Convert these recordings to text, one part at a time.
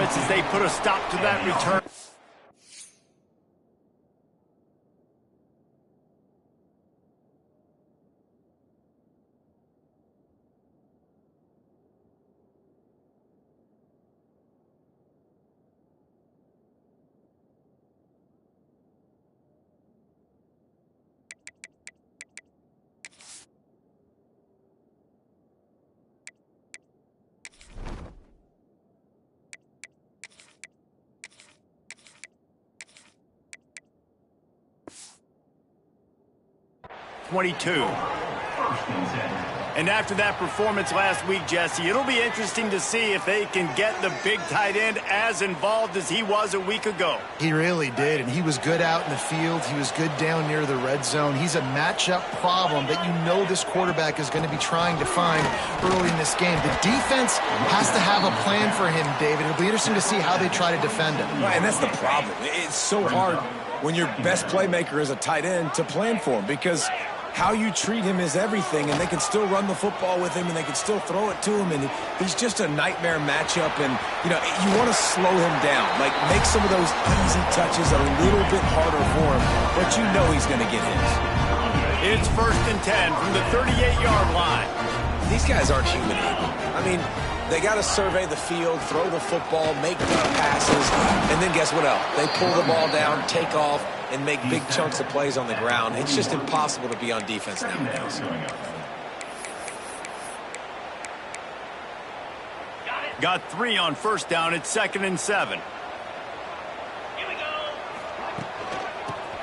offense as they put a stop to that return. And after that performance last week, Jesse, it'll be interesting to see if they can get the big tight end as involved as he was a week ago. He really did, and he was good out in the field. He was good down near the red zone. He's a matchup problem that you know this quarterback is going to be trying to find early in this game. The defense has to have a plan for him, David. It'll be interesting to see how they try to defend him. Right, and that's the problem. It's so hard when your best playmaker is a tight end to plan for him, because how you treat him is everything, and they can still run the football with him, and they can still throw it to him, and he's just a nightmare matchup. And, you know, you want to slow him down, like make some of those easy touches a little bit harder for him, but you know he's going to get his. It's 1st and 10 from the 38-yard line. These guys aren't human able. I mean, they got to survey the field, throw the football, make deep passes, and then guess what else? They pull the ball down, take off, and make big chunks of plays on the ground. It's just impossible to be on defense nowadays. Got 3 on 1st down. It's 2nd and 7. Here we go.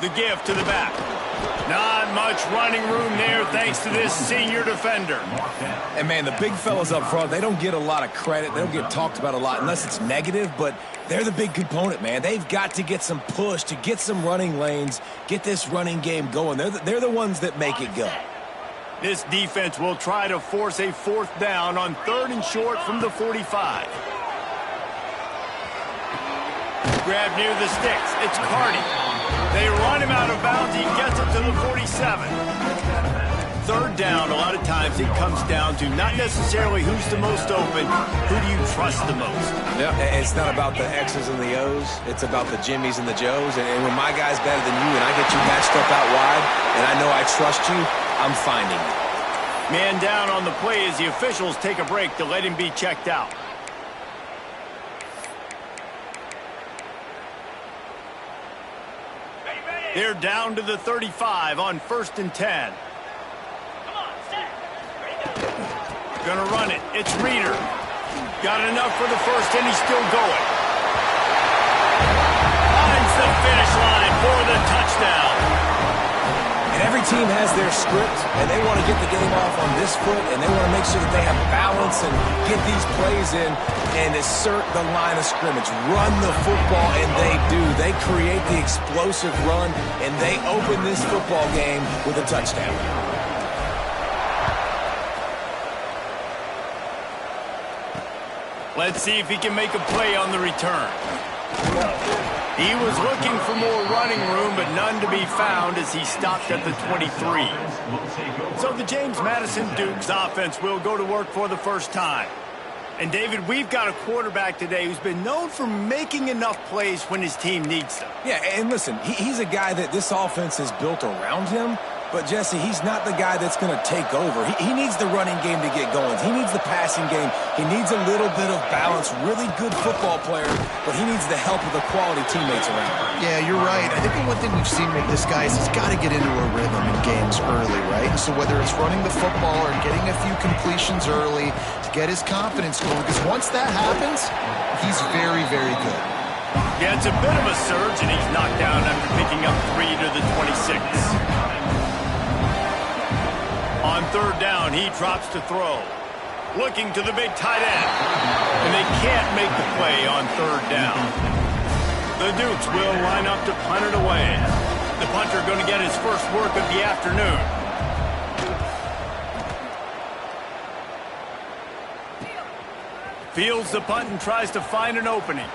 The give to the back. Not much running room there thanks to this senior defender. And, man, the big fellas up front, they don't get a lot of credit. They don't get talked about a lot unless it's negative, but they're the big component, man. They've got to get some push, to get some running lanes, get this running game going. They're the ones that make it go. This defense will try to force a 4th down on 3rd and short from the 45. Grab near the sticks. It's Cardi. They run him out of bounds. He gets it to the 47. 3rd down, a lot of times it comes down to not necessarily who's the most open, who do you trust the most? Yeah, it's not about the X's and the O's. It's about the Jimmys and the Joes. And when my guy's better than you and I get you matched up out wide and I know I trust you, I'm finding you. Man down on the play as the officials take a break to let him be checked out. They're down to the 35 on 1st and 10. Gonna run it. It's Reeder. Got enough for the 1st, and he's still going. Finds the finish line for the touchdown. And every team has their script, and they want to get the game off on this foot, and they want to make sure that they have balance and get these plays in and assert the line of scrimmage. Run the football, and they do. They create the explosive run, and they open this football game with a touchdown. Let's see if he can make a play on the return. He was looking for more running room, but none to be found as he stopped at the 23. So the James Madison Dukes offense will go to work for the first time. And, David, we've got a quarterback today who's been known for making enough plays when his team needs them. Yeah, and listen, he's a guy that this offense is built around him. But, Jesse, he's not the guy that's going to take over. He needs the running game to get going. He needs the passing game. He needs a little bit of balance. Really good football player, but he needs the help of the quality teammates around him. Yeah, you're right. I think the one thing we've seen with this guy is he's got to get into a rhythm in games early, right? And so whether it's running the football or getting a few completions early to get his confidence going, because once that happens, he's very, very good. Yeah, it's a bit of a surge, and he's knocked down after picking up 3 to the 26. On 3rd down, he drops to throw. Looking to the big tight end. And they can't make the play on 3rd down. The Dukes will line up to punt it away. The punter going to get his first work of the afternoon. Fields the punt and tries to find an opening.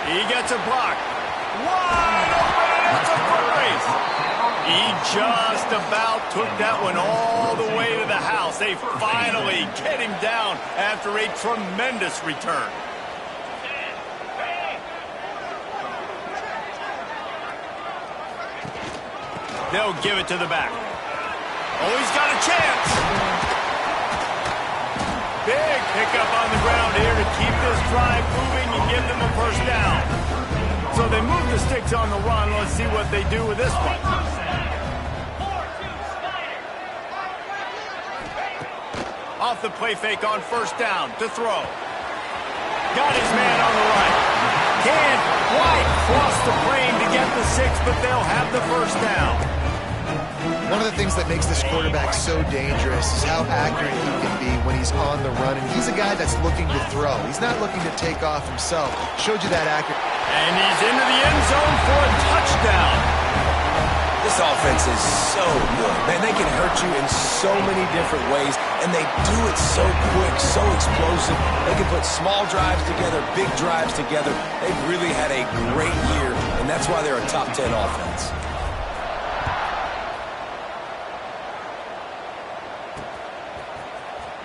He gets a block. Wide open, and it's a foot race. He just about took that one all the way to the house. They finally get him down after a tremendous return. They'll give it to the back. Oh, he's got a chance. Big pickup on the ground here to keep this drive moving and give them a first down. So they move the sticks on the run. Let's see what they do with this one. Off the play fake on first down to throw. Got his man on the right. Can't quite cross the plane to get the 6, but they'll have the first down. One of the things that makes this quarterback so dangerous is how accurate he can be when he's on the run. And he's a guy that's looking to throw. He's not looking to take off himself. Showed you that accuracy. And he's into the end zone for a touchdown. This offense is so good. Man, they can hurt you in so many different ways, and they do it so quick, so explosive. They can put small drives together, big drives together. They've really had a great year, and that's why they're a top 10 offense.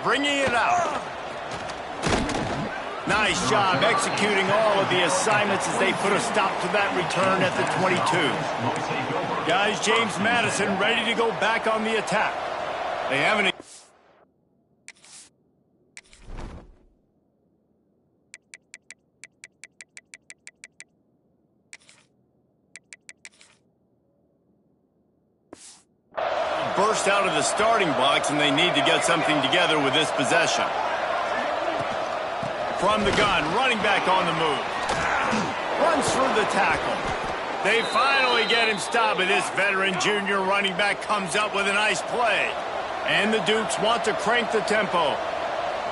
Bringing it out. Nice job executing all of the assignments as they put a stop to that return at the 22. Guys, James Madison ready to go back on the attack. They haven't... burst out of the starting blocks, and they need to get something together with this possession. From the gun, running back on the move. Runs through the tackle. They finally get him stopped, but this veteran junior running back comes up with a nice play. And the Dukes want to crank the tempo.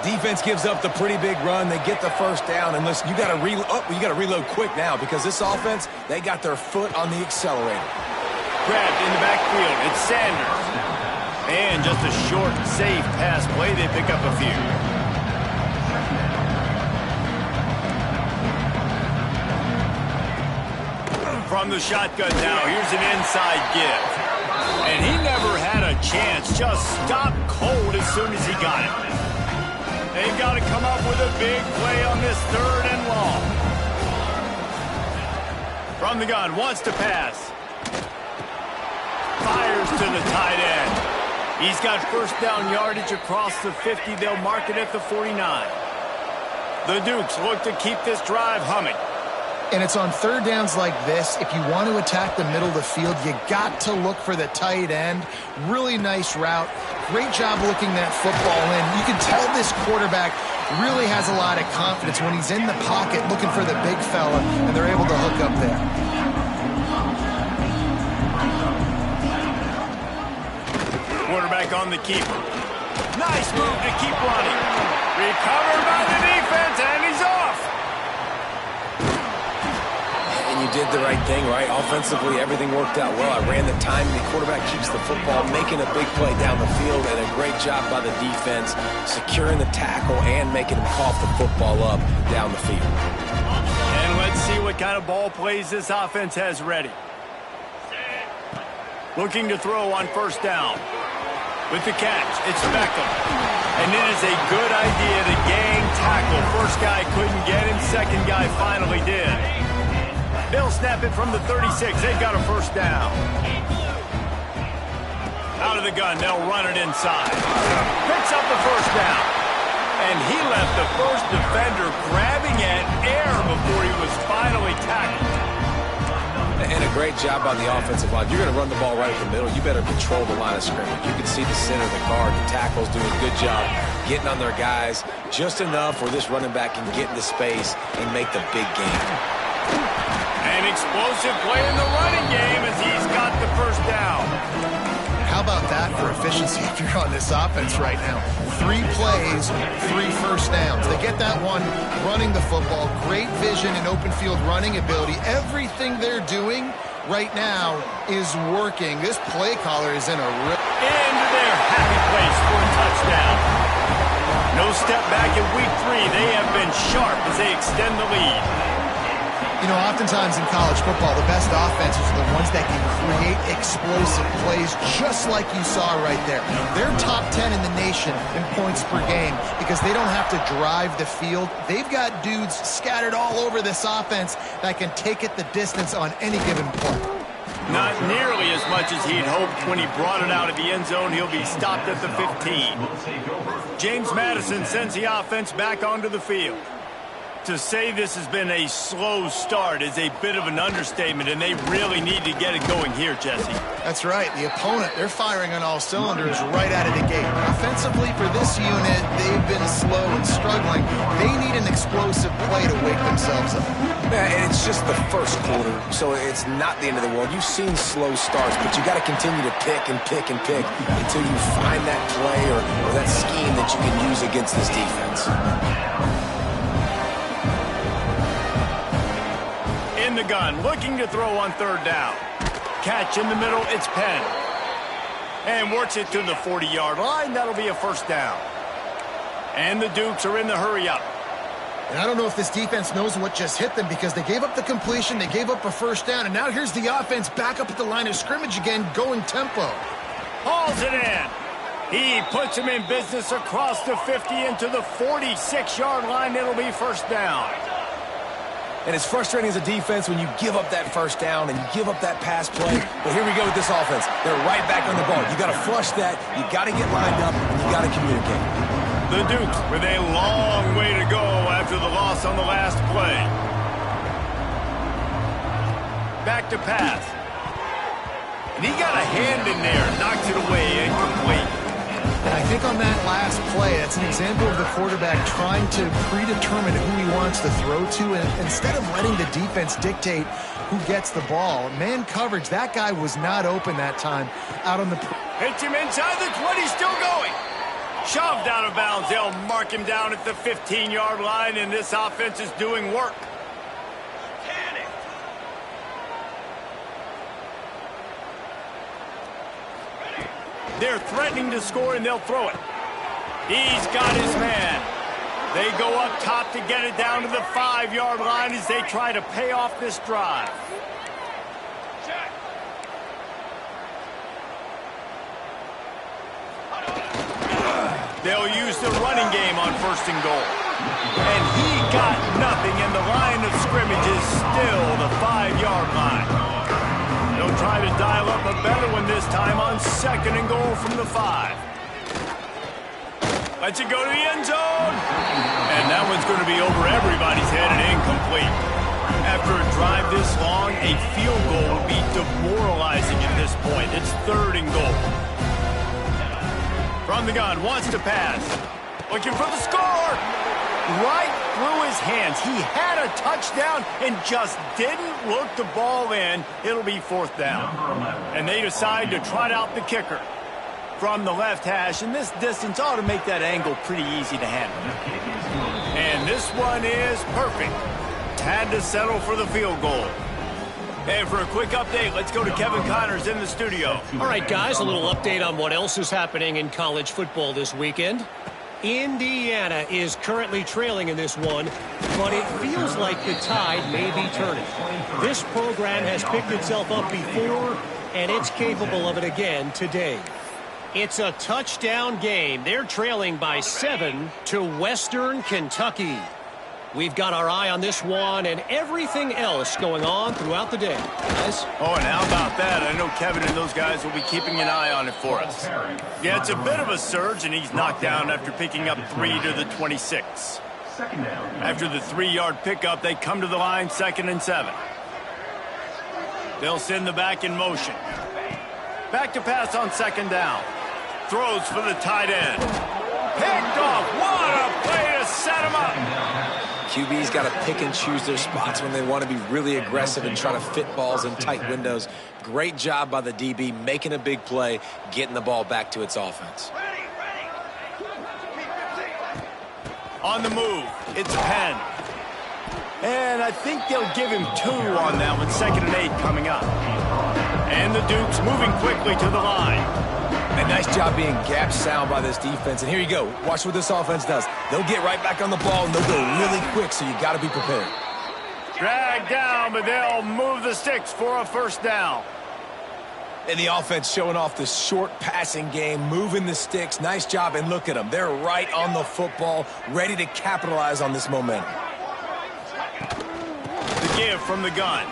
Defense gives up the pretty big run. They get the first down. And listen, you got to reload quick now because this offense, they got their foot on the accelerator. Grabbed in the backfield. It's Sanders. And just a short, safe pass play. They pick up a few. From the shotgun now, here's an inside give. And he never had a chance, just stopped cold as soon as he got it. They've got to come up with a big play on this 3rd and long. From the gun, wants to pass. Fires to the tight end. He's got first down yardage across the 50. They'll mark it at the 49. The Dukes look to keep this drive humming. And it's on 3rd downs like this. If you want to attack the middle of the field, you got to look for the tight end. Really nice route. Great job looking that football in. You can tell this quarterback really has a lot of confidence when he's in the pocket looking for the big fella, and they're able to hook up there. Quarterback on the keeper. Nice move to keep running. Recovered by the defense, and he's off. And you did the right thing, right? Offensively, everything worked out well. I ran the time, and the quarterback keeps the football, making a big play down the field, and a great job by the defense, securing the tackle and making him cough the football up down the field. And let's see what kind of ball plays this offense has ready. Looking to throw on first down. With the catch, it's Beckham. And it is a good idea to gang tackle. First guy couldn't get him, second guy finally did. They'll snap it from the 36. They've got a first down. Out of the gun, they'll run it inside. Picks up the first down. And he left the first defender grabbing at air before he was finally tackled. And a great job on the offensive line. You're going to run the ball right at the middle. You better control the line of scrimmage. You can see the center of the guard. The tackle's doing a good job getting on their guys just enough where this running back can get into space and make the big game. An explosive play in the running game as he's got the first down. How about that for efficiency if you're on this offense right now? 3 plays, 3 first downs. They get that one running the football. Great vision and open field running ability. Everything they're doing right now is working. This play caller is in a into their happy place for a touchdown. No step back in week 3. They have been sharp as they extend the lead. You know, oftentimes in college football, the best offenses are the ones that can create explosive plays just like you saw right there. They're top 10 in the nation in points per game because they don't have to drive the field. They've got dudes scattered all over this offense that can take it the distance on any given play. Not nearly as much as he'd hoped when he brought it out of the end zone. He'll be stopped at the 15. James Madison sends the offense back onto the field. To say this has been a slow start is a bit of an understatement, and they really need to get it going here, Jesse. That's right. The opponent, they're firing on all cylinders right out of the gate. Offensively, for this unit, they've been slow and struggling. They need an explosive play to wake themselves up. Yeah, and it's just the first quarter, so it's not the end of the world. You've seen slow starts, but you got to continue to pick and pick and pick until you find that play or that scheme that you can use against this defense. In the gun, looking to throw on third down. Catch in the middle, it's Penn. And works it to the 40-yard line. That'll be a first down. And the Dukes are in the hurry-up. And I don't know if this defense knows what just hit them because they gave up the completion, they gave up a first down, and now here's the offense back up at the line of scrimmage again, going tempo. Hauls it in. He puts him in business across the 50 into the 46-yard line. It'll be first down. And it's frustrating as a defense when you give up that first down and you give up that pass play. But here we go with this offense. They're right back on the ball. You got to flush that. You got to get lined up, and you got to communicate. The Dukes with a long way to go after the loss on the last play. Back to pass. And he got a hand in there. Knocks it away, incomplete. And I think on that last play, that's an example of the quarterback trying to predetermine who he wants to throw to, and instead of letting the defense dictate who gets the ball. Man coverage, that guy was not open that time out on the... Hits him inside the 20, still going. Shoved out of bounds. They'll mark him down at the 15-yard line, and this offense is doing work. They're threatening to score, and they'll throw it. He's got his man. They go up top to get it down to the 5-yard line as they try to pay off this drive. They'll use the running game on first and goal. And he got nothing, and the line of scrimmage is still the 5-yard line. They'll try to dial up a better one this time on second and goal from the 5. Lets it go to the end zone. And that one's going to be over everybody's head and incomplete. After a drive this long, a field goal would be demoralizing at this point. It's third and goal. From the gun, wants to pass. Looking for the score. Right through his hands. He had a touchdown and just didn't look the ball in. It'll be fourth down. And they decide to trot out the kicker from the left hash. And this distance ought to make that angle pretty easy to handle. And this one is perfect. Had to settle for the field goal. And for a quick update, let's go to Kevin Connors in the studio. All right, guys, a little update on what else is happening in college football this weekend. Indiana is currently trailing in this one, but it feels like the tide may be turning. This program has picked itself up before, and it's capable of it again today. It's a touchdown game. They're trailing by 7 to Western Kentucky. We've got our eye on this one and everything else going on throughout the day. Guys? Oh, and how about that? I know Kevin and those guys will be keeping an eye on it for us. Yeah, it's a bit of a surge, and he's knocked down after picking up 3 to the 26. After the 3-yard pickup, they come to the line, 2nd and 7. They'll send the back in motion. Back to pass on 2nd down. Throws for the tight end. Picked off. What a play to set him up. QB's got to pick and choose their spots when they want to be really aggressive and try to fit balls in tight windows. Great job by the DB making a big play, getting the ball back to its offense. On the move, it's Penn. And I think they'll give him 2 on that one, 2nd and 8 coming up. And the Dukes moving quickly to the line. A nice job being gap sound by this defense. And here you go. Watch what this offense does. They'll get right back on the ball, and they'll go really quick, so you got to be prepared. Drag down, but they'll move the sticks for a first down. And the offense showing off the short passing game, moving the sticks. Nice job, and look at them. They're right on the football, ready to capitalize on this momentum. The give from the gun.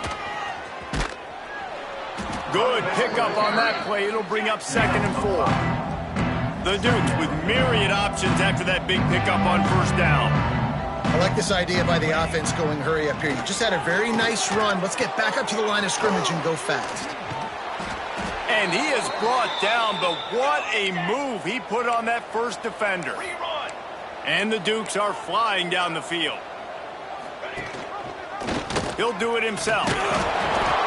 Good pickup on that play. It'll bring up 2nd and 4. The Dukes with myriad options after that big pickup on first down. I like this idea by the offense going hurry up here. You just had a very nice run. Let's get back up to the line of scrimmage and go fast. And he is brought down, but what a move he put on that first defender. And the Dukes are flying down the field. He'll do it himself.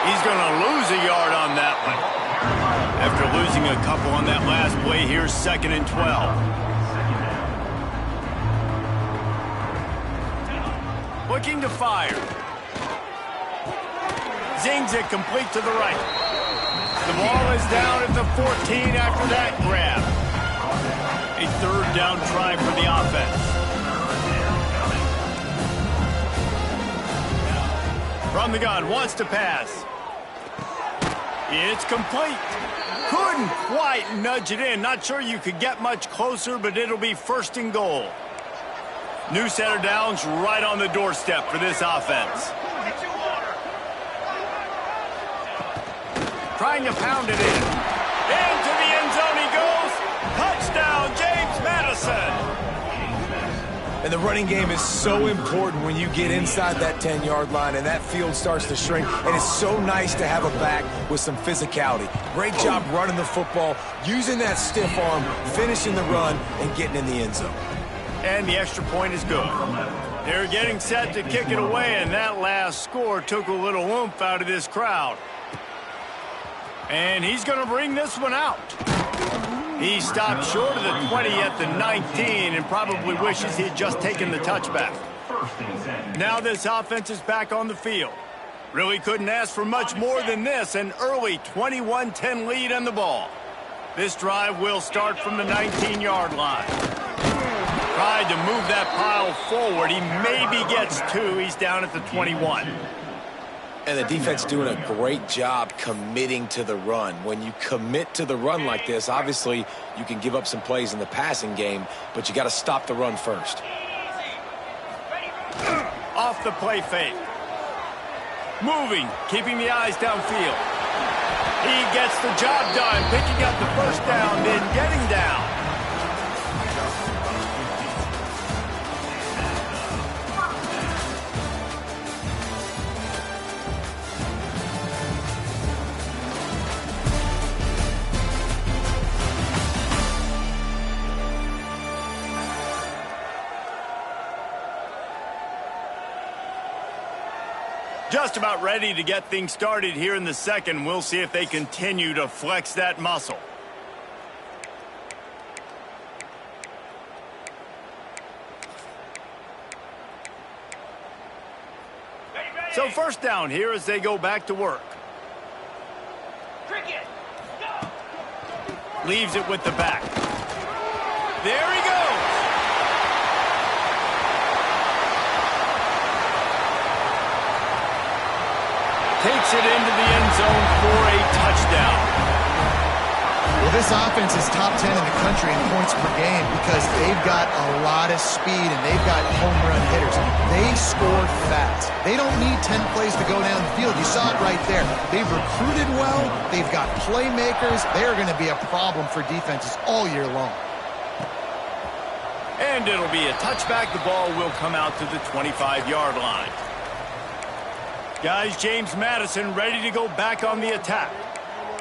He's going to lose a yard on that one. After losing a couple on that last play, here's 2nd and 12. Looking to fire. Zings it complete to the right. The ball is down at the 14 after that grab. A 3rd down try for the offense. From the gun, wants to pass. It's complete. Couldn't quite nudge it in. Not sure you could get much closer, but it'll be 1st and goal. New set of downs right on the doorstep for this offense. Trying to pound it in. Into the end zone he goes. Touchdown, James Madison. And the running game is so important when you get inside that 10-yard line and that field starts to shrink. And it's so nice to have a back with some physicality. Great job running the football, using that stiff arm, finishing the run, and getting in the end zone. And the extra point is good. They're getting set to kick it away, and that last score took a little oomph out of this crowd. And he's going to bring this one out. He stopped short of the 20 at the 19 and probably wishes he had just taken the touchback. Now this offense is back on the field. Really couldn't ask for much more than this, an early 21-10 lead on the ball. This drive will start from the 19-yard line. Tried to move that pile forward. He maybe gets 2. He's down at the 21. And the defense doing a great job committing to the run. When you commit to the run like this, obviously you can give up some plays in the passing game, but you got to stop the run first. Off the play fake. Moving, keeping the eyes downfield. He gets the job done, picking up the first down, then getting down. Just about ready to get things started here in the second. We'll see if they continue to flex that muscle. So first down here as they go back to work. Leaves it with the back. There he goes. Takes it into the end zone for a touchdown. Well, this offense is top 10 in the country in points per game because they've got a lot of speed and they've got home run hitters. They score fast. They don't need 10 plays to go down the field. You saw it right there. They've recruited well. They've got playmakers. They're going to be a problem for defenses all year long. And it'll be a touchback. The ball will come out to the 25-yard line. Guys, James Madison ready to go back on the attack.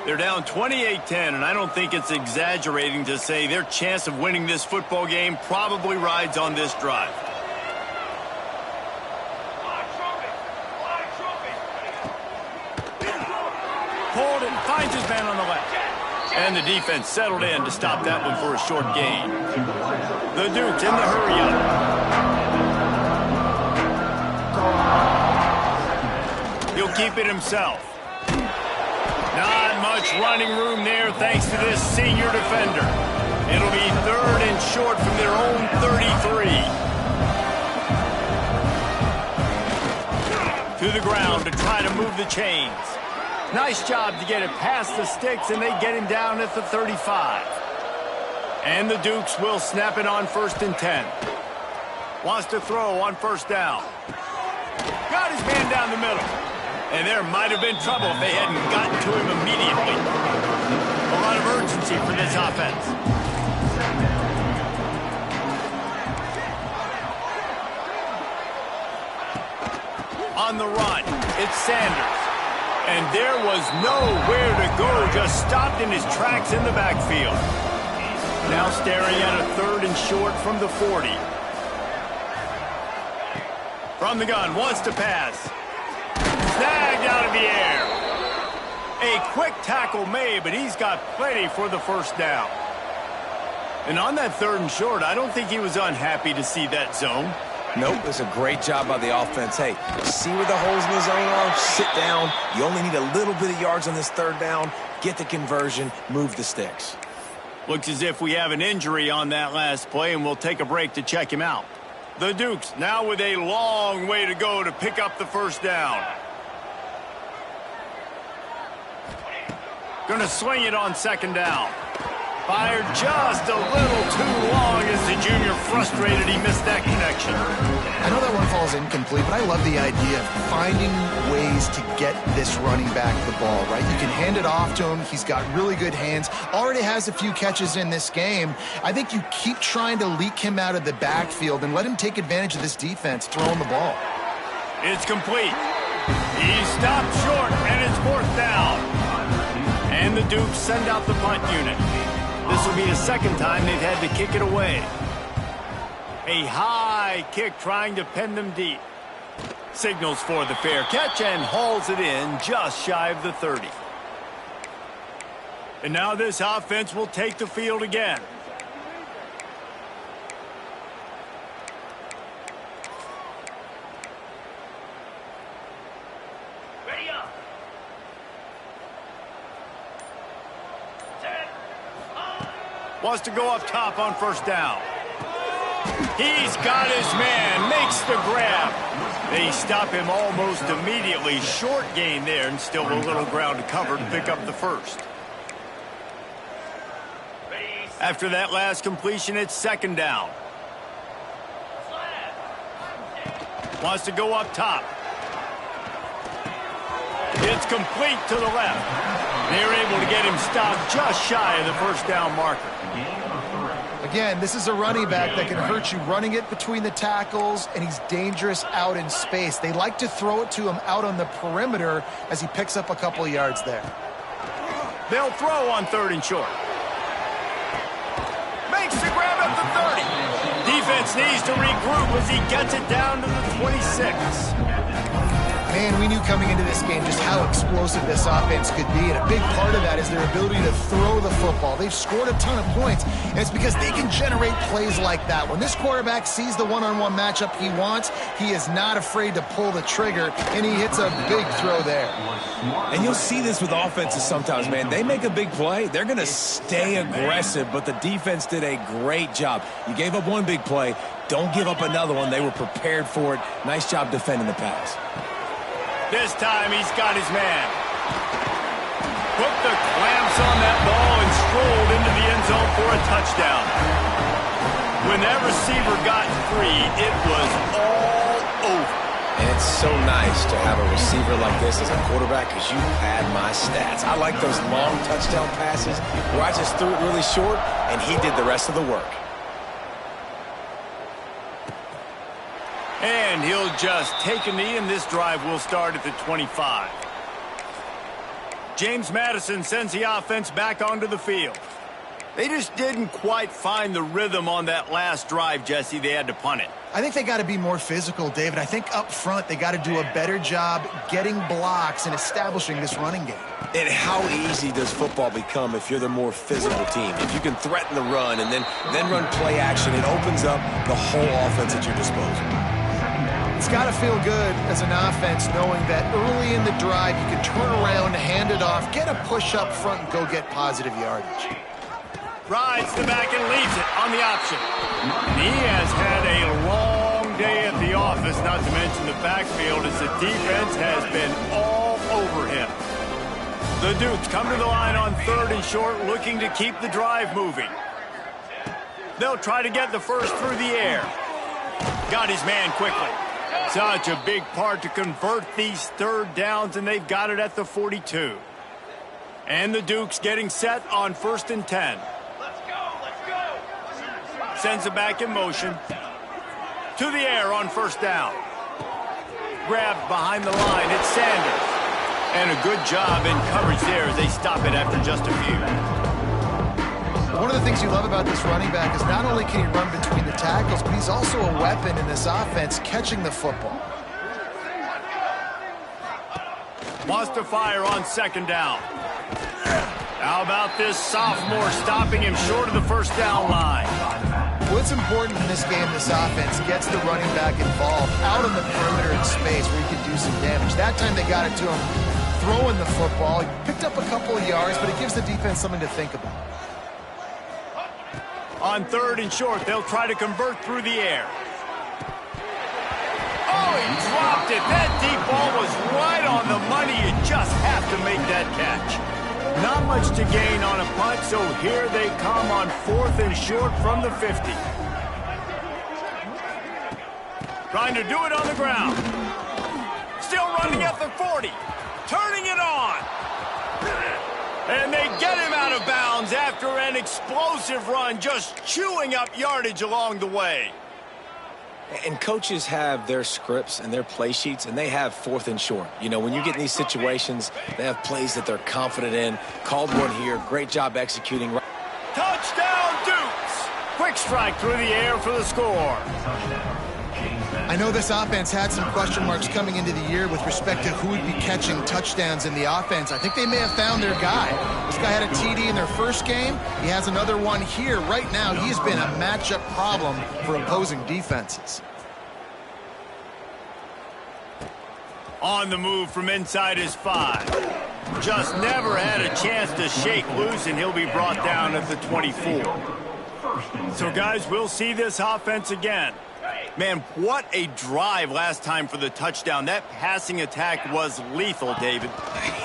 They're down 28-10, and I don't think it's exaggerating to say their chance of winning this football game probably rides on this drive. Pulled it, finds his man on the left. And the defense settled in to stop that one for a short gain. The Dukes in the hurry-up. He'll keep it himself. Not much running room there thanks to this senior defender. It'll be 3rd and short from their own 33. To the ground to try to move the chains. Nice job to get it past the sticks, and they get him down at the 35. And the Dukes will snap it on 1st and 10. Wants to throw on first down. Got his man down the middle. And there might have been trouble if they hadn't gotten to him immediately. A lot of urgency for this offense. On the run, it's Sanders. And there was nowhere to go, just stopped in his tracks in the backfield. Now staring at a 3rd and short from the 40. From the gun, wants to pass. Snagged out of the air. A quick tackle made, but he's got plenty for the first down. And on that 3rd and short, I don't think he was unhappy to see that zone. Nope, it's a great job by the offense. Hey, see where the holes in the zone are? Sit down. You only need a little bit of yards on this 3rd down. Get the conversion, move the sticks. Looks as if we have an injury on that last play, and we'll take a break to check him out. The Dukes now with a long way to go to pick up the first down. Gonna swing it on 2nd down. Fired just a little too long as the junior frustrated he missed that connection. I know that one falls incomplete, but I love the idea of finding ways to get this running back the ball, right? You can hand it off to him. He's got really good hands. Already has a few catches in this game. I think you keep trying to leak him out of the backfield and let him take advantage of this defense throwing the ball. It's complete. He stopped short, and it's 4th down. And the Dukes send out the punt unit. This will be the 2nd time they've had to kick it away. A high kick trying to pin them deep. Signals for the fair catch and hauls it in just shy of the 30. And now this offense will take the field again. Wants to go up top on 1st down. He's got his man, makes the grab. They stop him almost immediately. Short gain there, and still a little ground to cover to pick up the 1st. After that last completion, it's 2nd down. Wants to go up top. It's complete to the left. They're able to get him stopped just shy of the 1st down marker. Again, this is a running back that can hurt you running it between the tackles, and he's dangerous out in space. They like to throw it to him out on the perimeter as he picks up a couple of yards there. They'll throw on 3rd and short. Makes the grab at the 30. Defense needs to regroup as he gets it down to the 26. Man, we knew coming into this game just how explosive this offense could be, and a big part of that is their ability to throw the football. They've scored a ton of points, and it's because they can generate plays like that. When this quarterback sees the one-on-one matchup he wants, he is not afraid to pull the trigger, and he hits a big throw there. And you'll see this with offenses sometimes, man. They make a big play, they're going to stay aggressive, but the defense did a great job. You gave up one big play, don't give up another one. They were prepared for it. Nice job defending the pass. This time he's got his man. Put the clamps on that ball and strolled into the end zone for a touchdown. When that receiver got free, it was all over. And it's so nice to have a receiver like this as a quarterback because you had my stats. I like those long touchdown passes where I just threw it really short and he did the rest of the work. And he'll just take a knee, and this drive will start at the 25. James Madison sends the offense back onto the field. They just didn't quite find the rhythm on that last drive, Jesse. They had to punt it. I think they got to be more physical, David. I think up front they got to do a better job getting blocks and establishing this running game. And how easy does football become if you're the more physical team? If you can threaten the run and then run play action, it opens up the whole offense at your disposal. It's got to feel good as an offense knowing that early in the drive you can turn around, hand it off, get a push up front, and go get positive yardage. Rides the back and leaves it on the option. He has had a long day at the office, not to mention the backfield, as the defense has been all over him. The Dukes come to the line on 3rd and short, looking to keep the drive moving. They'll try to get the first through the air. Got his man quickly. Such a big part to convert these third downs, and they've got it at the 42. And the Dukes getting set on 1st and 10. Sends it back in motion. To the air on 1st down. Grabbed behind the line. It's Sanders. And a good job in coverage there as they stop it after just a few. One of the things you love about this running back is not only can he run between the tackles, but he's also a weapon in this offense catching the football. Wants to fire on 2nd down. How about this sophomore stopping him short of the 1st down line? What's important in this game, this offense gets the running back involved out on the perimeter in space where he can do some damage. That time they got it to him throwing the football. He picked up a couple of yards, but it gives the defense something to think about. On 3rd and short, they'll try to convert through the air. Oh, he dropped it. That deep ball was right on the money. You just have to make that catch. Not much to gain on a punt, so here they come on 4th and short from the 50. Trying to do it on the ground. Still running at the 40. Turning it on. And they get him out of bounds after an explosive run, just chewing up yardage along the way. And coaches have their scripts and their play sheets, and they have 4th and short. You know, when you get in these situations, they have plays that they're confident in. Called one here. Great job executing. Touchdown, Dukes! Quick strike through the air for the score. I know this offense had some question marks coming into the year with respect to who would be catching touchdowns in the offense. I think they may have found their guy. This guy had a TD in their first game. He has another one here. Right now, he's been a matchup problem for opposing defenses. On the move from inside his 5. Just never had a chance to shake loose, and he'll be brought down at the 24. So, guys, we'll see this offense again. Man, what a drive last time for the touchdown. That passing attack was lethal, David.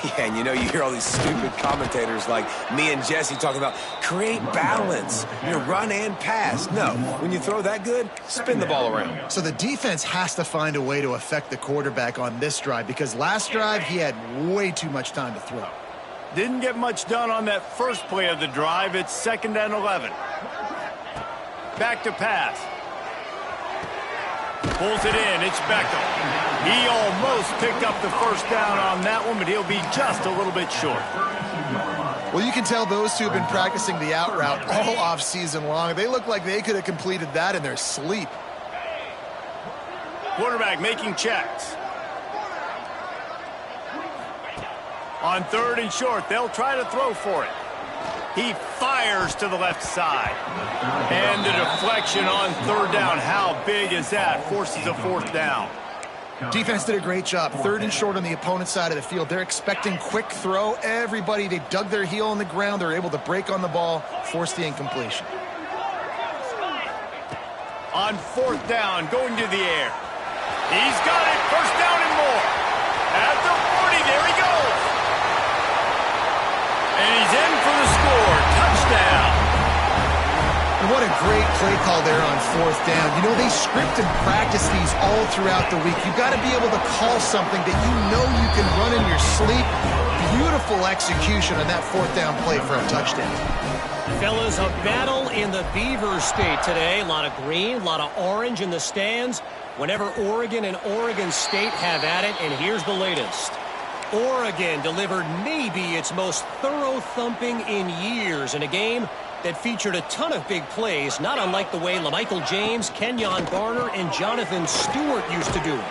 Yeah, and you know, you hear all these stupid commentators like me and Jesse talking about create balance, you know, run and pass. No, when you throw that good, spin the ball around. So the defense has to find a way to affect the quarterback on this drive because last drive he had way too much time to throw. Didn't get much done on that first play of the drive. It's 2nd and 11. Back to pass. Pulls it in. It's Beckham. He almost picked up the 1st down on that one, but he'll be just a little bit short. Well, you can tell those two have been practicing the out route all off-season long. They look like they could have completed that in their sleep. Quarterback making checks. On 3rd and short, they'll try to throw for it. He fires to the left side. And the deflection on 3rd down. How big is that? Forces a 4th down. Defense did a great job. 3rd and short on the opponent's side of the field. They're expecting quick throw. Everybody, they dug their heel on the ground. They're able to break on the ball, force the incompletion. On 4th down, going to the air. He's got it. 1st down and more. At the 40, there he goes. And he's in for the score. Touchdown. And what a great play call there on 4th down. You know, they script and practice these all throughout the week. You've got to be able to call something that you know you can run in your sleep. Beautiful execution on that 4th down play for a touchdown. Fellas, a battle in the Beaver State today. A lot of green, a lot of orange in the stands. Whenever Oregon and Oregon State have at it, and here's the latest. Oregon delivered maybe its most thorough thumping in years in a game that featured a ton of big plays, not unlike the way LaMichael James, Kenyon Garner, and Jonathan Stewart used to do it.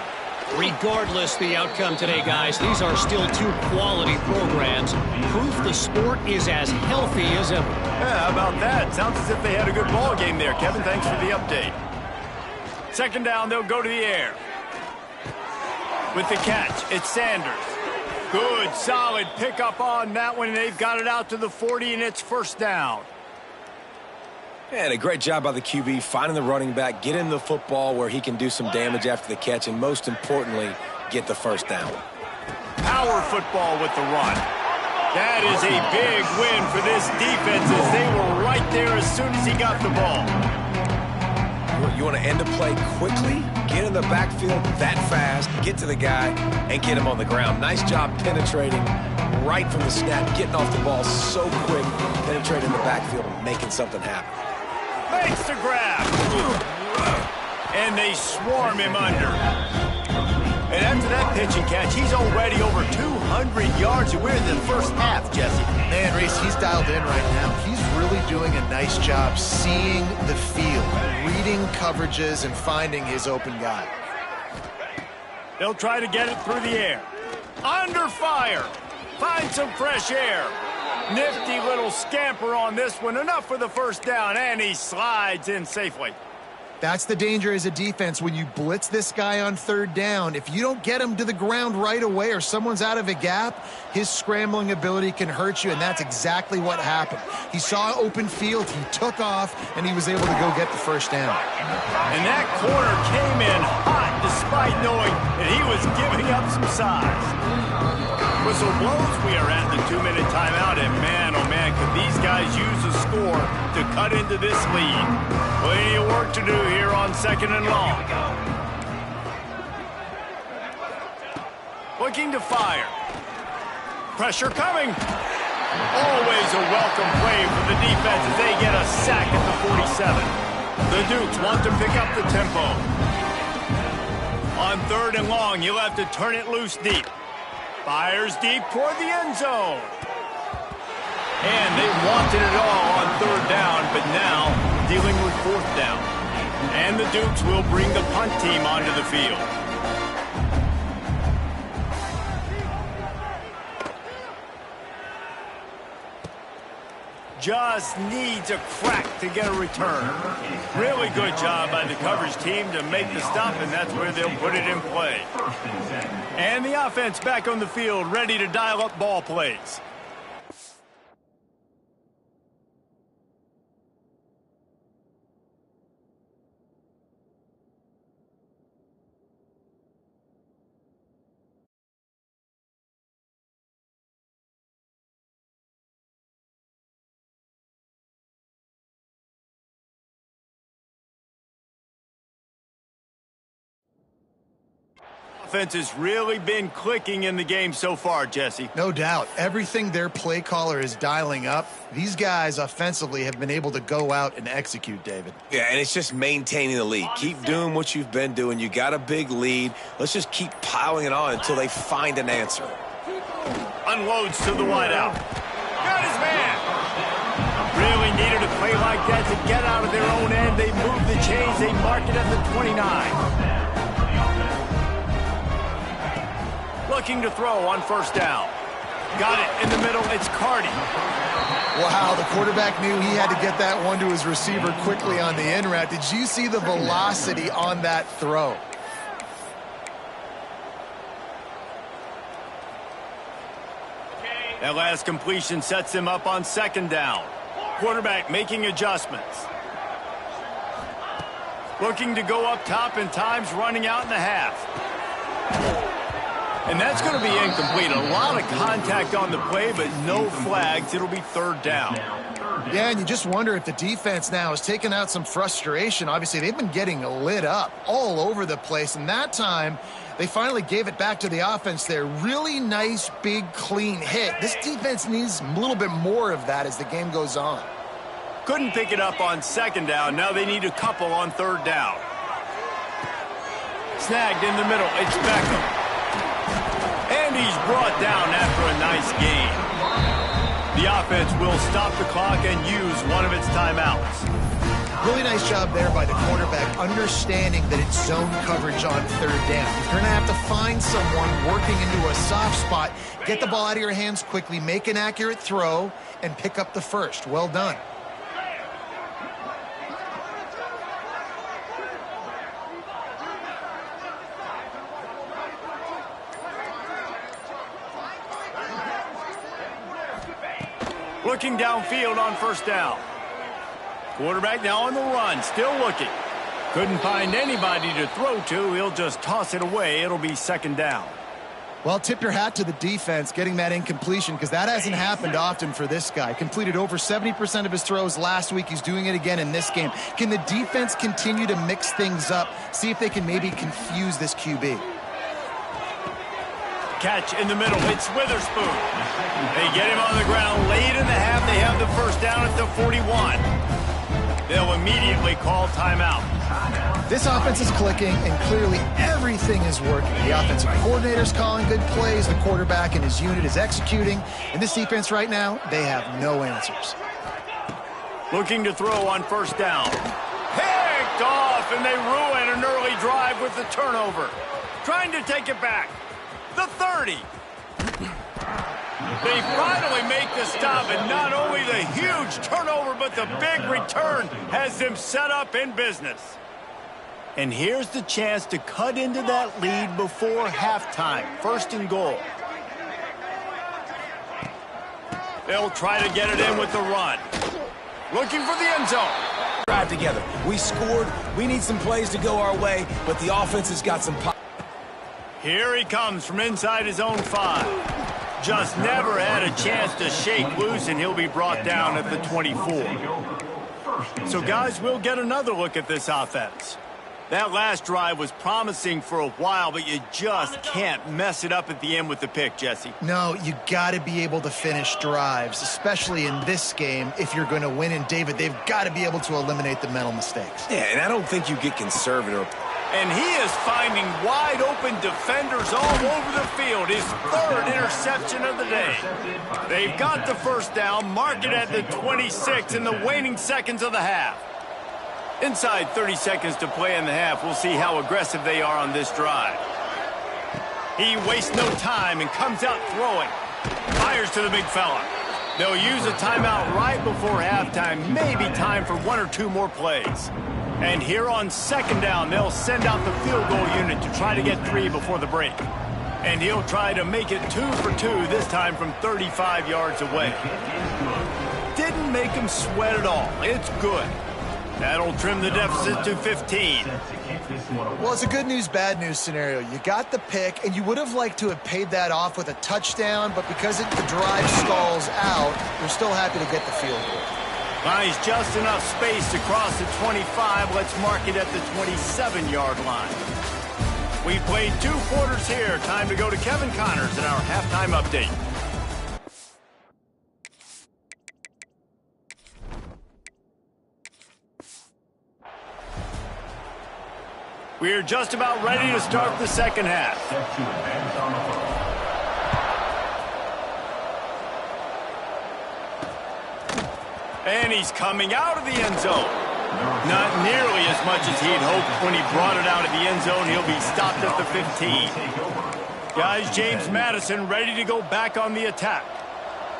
Regardless the outcome today, guys, these are still two quality programs. Proof the sport is as healthy as ever. Yeah, how about that? Sounds as if they had a good ball game there, Kevin. Thanks for the update. 2nd down, they'll go to the air. With the catch, it's Sanders. Good, solid pickup on that one, and they've got it out to the 40, and it's 1st down. And a great job by the QB finding the running back, get him the football where he can do some damage after the catch, and most importantly, get the 1st down. Power football with the run. That is a big win for this defense as they were right there as soon as he got the ball. You want to end a play quickly, get in the backfield that fast, get to the guy, and get him on the ground. Nice job penetrating right from the snap, getting off the ball so quick, penetrating the backfield and making something happen. Makes the grab. And they swarm him under. And after that pitch and catch, he's already over 200 yards, and we're in the first half, Jesse. Man, Reese, he's dialed in right now. He's really doing a nice job seeing the field, reading coverages, and finding his open guy. They'll try to get it through the air. Under fire. Find some fresh air. Nifty little scamper on this one. Enough for the first down, and he slides in safely. That's the danger as a defense when you blitz this guy on third down. If you don't get him to the ground right away or someone's out of a gap, his scrambling ability can hurt you, and that's exactly what happened. He saw open field, he took off, and he was able to go get the first down. And that corner came in hot despite knowing that he was giving up some size. Whistle blows, we are at the 2-minute timeout, and man, oh man, could these guys use a score to cut into this lead. Plenty of work to do here on 2nd and long. Looking to fire. Pressure coming. Always a welcome play for the defense as they get a sack at the 47. The Dukes want to pick up the tempo. On 3rd and long, you'll have to turn it loose deep. Fires deep toward the end zone. And they wanted it all on 3rd down, but now dealing with 4th down. And the Dukes will bring the punt team onto the field. Just needs a crack to get a return. Really good job by the coverage team to make the stop, and that's where they'll put it in play. And the offense back on the field, ready to dial up ball plays. Offense has really been clicking in the game so far, Jesse. No doubt. Everything their play caller is dialing up, these guys offensively have been able to go out and execute, David. Yeah, and it's just maintaining the lead. Keep doing what you've been doing. You got a big lead. Let's just keep piling it on until they find an answer. Unloads to the wideout. Got his man. Really needed a play like that to get out of their own end. They move the chains. They mark it at the 29. Looking to throw on 1st down. Got it in the middle. It's Cardi. Wow, the quarterback knew he had to get that one to his receiver quickly on the in route. Did you see the velocity on that throw? That last completion sets him up on 2nd down. Quarterback making adjustments. Looking to go up top, and time's running out in the half. And that's going to be incomplete. A lot of contact on the play, but no flags. It'll be 3rd down. Yeah, and you just wonder if the defense now has taken out some frustration. Obviously, they've been getting lit up all over the place, and that time they finally gave it back to the offense there. Really nice, big, clean hit. This defense needs a little bit more of that as the game goes on. Couldn't pick it up on 2nd down. Now they need a couple on 3rd down. Snagged in the middle. It's Beckham. And he's brought down after a nice gain. The offense will stop the clock and use one of its timeouts. Really nice job there by the quarterback, understanding that it's zone coverage on 3rd down. You're going to have to find someone working into a soft spot, get the ball out of your hands quickly, make an accurate throw, and pick up the first. Well done. Looking downfield on 1st down. Quarterback now on the run, still looking. Couldn't find anybody to throw to. He'll just toss it away. It'll be 2nd down. Well, tip your hat to the defense getting that incompletion because that hasn't happened often for this guy. Completed over 70% of his throws last week. He's doing it again in this game. Can the defense continue to mix things up? See if they can maybe confuse this QB. Catch in the middle. It's Witherspoon. They get him on the ground late in the half. They have the first down at the 41. They'll immediately call timeout. This offense is clicking, and clearly everything is working. The offensive coordinator's calling good plays. The quarterback and his unit is executing. And this defense right now, they have no answers. Looking to throw on first down. Picked off, and they ruin an early drive with the turnover. Trying to take it back. The 30. They finally make the stop, and not only the huge turnover, but the big return has them set up in business. And here's the chance to cut into that lead before halftime. First and goal. They'll try to get it in with the run. Looking for the end zone. Drive together. We scored. We need some plays to go our way, but the offense has got some pop. Here he comes from inside his own 5. Just never had a chance to shake loose, and he'll be brought down at the 24. So, guys, we'll get another look at this offense. That last drive was promising for a while, but you just can't mess it up at the end with the pick, Jesse. No, you got to be able to finish drives, especially in this game. If you're going to win, and David, they've got to be able to eliminate the mental mistakes. Yeah, and I don't think you get conservative. And he is finding wide-open defenders all over the field. His third interception of the day. They've got the first down, mark it at the 26 in the waning seconds of the half. Inside 30 seconds to play in the half. We'll see how aggressive they are on this drive. He wastes no time and comes out throwing. Fires to the big fella. They'll use a timeout right before halftime. Maybe time for 1 or 2 more plays. And here on second down, they'll send out the field goal unit to try to get 3 before the break. And he'll try to make it 2 for 2, this time from 35 yards away. Didn't make him sweat at all. It's good. That'll trim the deficit to 15. Well, it's a good news, bad news scenario. You got the pick, and you would have liked to have paid that off with a touchdown, but because the drive stalls out, you're still happy to get the field goal. Buys just enough space to cross the 25. Let's mark it at the 27-yard line. We've played 2 quarters here. Time to go to Kevin Connors in our halftime update. We're just about ready to start the second half. And he's coming out of the end zone. Not nearly as much as he'd hoped when he brought it out of the end zone. He'll be stopped at the 15. Guys, James Madison ready to go back on the attack.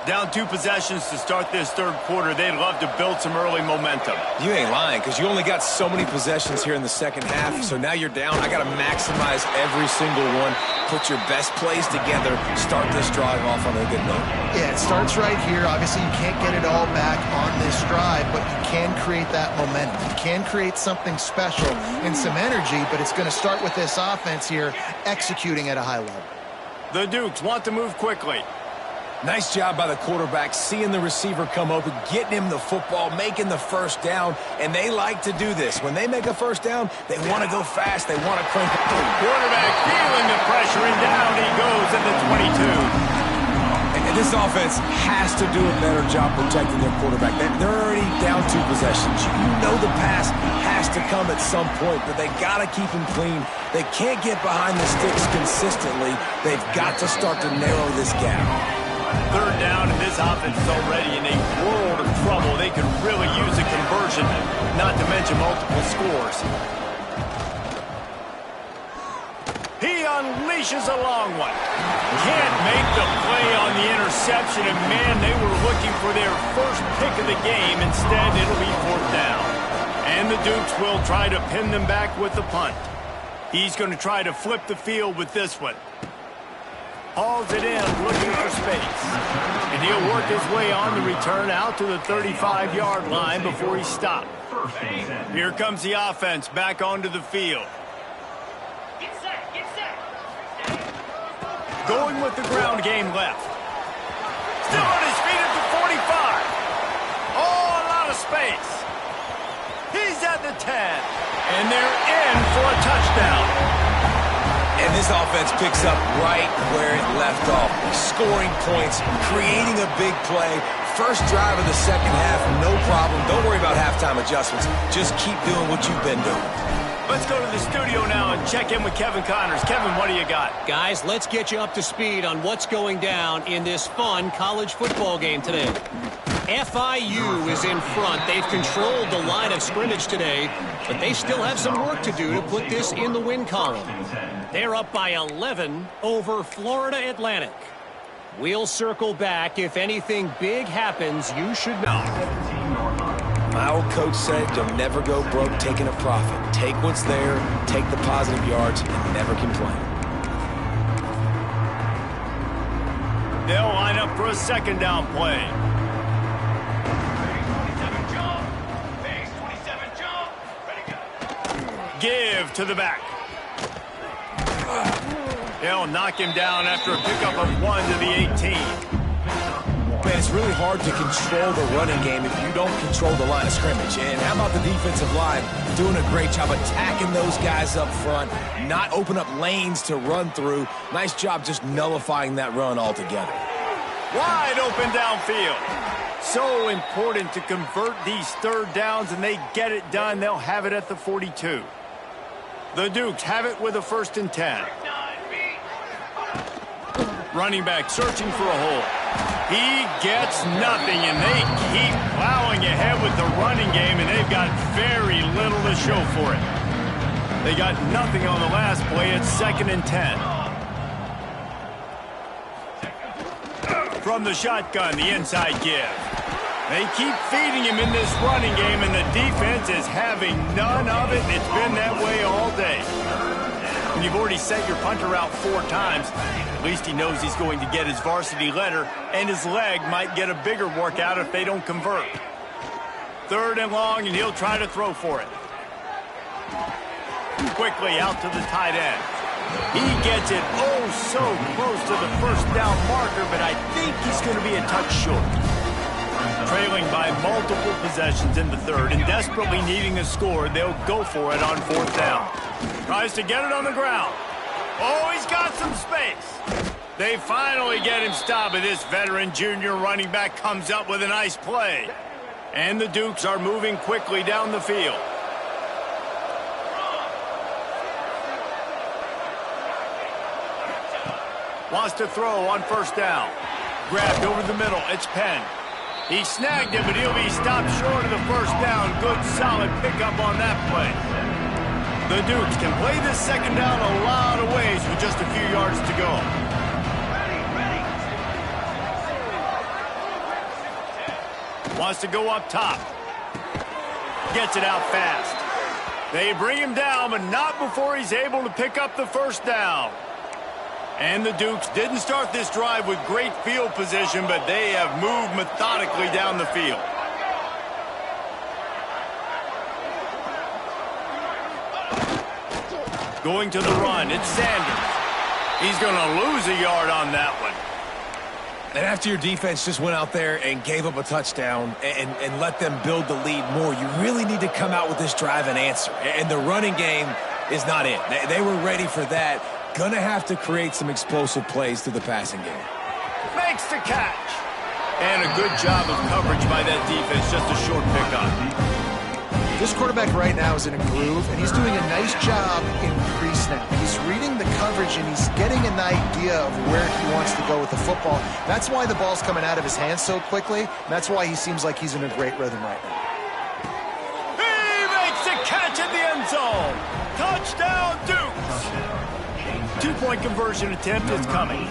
Down 2 possessions to start this third quarter. They'd love to build some early momentum. You ain't lying, because you only got so many possessions here in the second half, so now you're down. I got to maximize every single one. Put your best plays together. Start this drive off on a good note. Yeah, it starts right here. Obviously, you can't get it all back on this drive, but you can create that momentum. You can create something special and some energy, but it's going to start with this offense here executing at a high level. The Dukes want to move quickly. Nice job by the quarterback, seeing the receiver come open, getting him the football, making the first down, and they like to do this. When they make a first down, they want to go fast. They want to crank it. Quarterback feeling the pressure, and down he goes at the 22. And this offense has to do a better job protecting their quarterback. They're already down 2 possessions. You know the pass has to come at some point, but they got to keep him clean. They can't get behind the sticks consistently. They've got to start to narrow this gap. Third down, and this offense is already in a world of trouble. They could really use a conversion, not to mention multiple scores. He unleashes a long one. Can't make the play on the interception, and man, they were looking for their first pick of the game. Instead, it'll be 4th down. And the Dukes will try to pin them back with the punt. He's going to try to flip the field with this one. Hauls it in, looking for space. And he'll work his way on the return out to the 35-yard line before he's stopped. Here comes the offense back onto the field. going with the ground game left. Still on his feet at the 45. Oh, a lot of space. He's at the 10. And they're in for a touchdown. And this offense picks up right where it left off. Scoring points, creating a big play. First drive of the second half, no problem. Don't worry about halftime adjustments. Just keep doing what you've been doing. Let's go to the studio now and check in with Kevin Connors. Kevin, what do you got? Guys, let's get you up to speed on what's going down in this fun college football game today. FIU is in front. They've controlled the line of scrimmage today, but they still have some work to do to put this in the win column. They're up by 11 over Florida Atlantic. We'll circle back. If anything big happens, you should know. My old coach said you'll never go broke taking a profit. Take what's there, take the positive yards, and never complain. They'll line up for a second down play. Give to the back. They'll knock him down after a pickup of 1 to the 18. Man, it's really hard to control the running game if you don't control the line of scrimmage. And how about the defensive line doing a great job attacking those guys up front, not open up lanes to run through. Nice job just nullifying that run altogether. Wide open downfield. So important to convert these third downs, and they get it done. They'll have it at the 42. The Dukes have it with a 1st and 10. Running back searching for a hole. He gets nothing, and they keep plowing ahead with the running game, and they've got very little to show for it. They got nothing on the last play. It's 2nd and 10. From the shotgun, the inside give. They keep feeding him in this running game, and the defense is having none of it. It's been that way all day. When you've already sent your punter out 4 times, at least he knows he's going to get his varsity letter, and his leg might get a bigger workout if they don't convert. 3rd and long, and he'll try to throw for it. Quickly out to the tight end. He gets it oh so close to the 1st down marker, but I think he's going to be a touch short. Trailing by multiple possessions in the 3rd and desperately needing a score, they'll go for it on 4th down. Tries to get it on the ground. Oh, he's got some space. They finally get him stopped, but this veteran junior running back comes up with a nice play. And the Dukes are moving quickly down the field. Wants to throw on 1st down. Grabbed over the middle. It's Penn. He snagged it, but he'll be stopped short of the 1st down. Good, solid pickup on that play. The Dukes can play this 2nd down a lot of ways with just a few yards to go. Wants to go up top. Gets it out fast. They bring him down, but not before he's able to pick up the 1st down. And the Dukes didn't start this drive with great field position, but they have moved methodically down the field. Going to the run, it's Sanders. He's going to lose a yard on that one. And after your defense just went out there and gave up a touchdown and let them build the lead more, you really need to come out with this drive and answer. And the running game is not it. They were ready for that. Gonna have to create some explosive plays through the passing game. Makes the catch. And a good job of coverage by that defense. Just a short pickup. This quarterback right now is in a groove, and he's doing a nice job in pre-snap. He's reading the coverage, and he's getting an idea of where he wants to go with the football. That's why the ball's coming out of his hands so quickly, and that's why he seems like he's in a great rhythm right now. He makes the catch at the end zone. Touchdown, Dukes. 2-point conversion attempt is coming.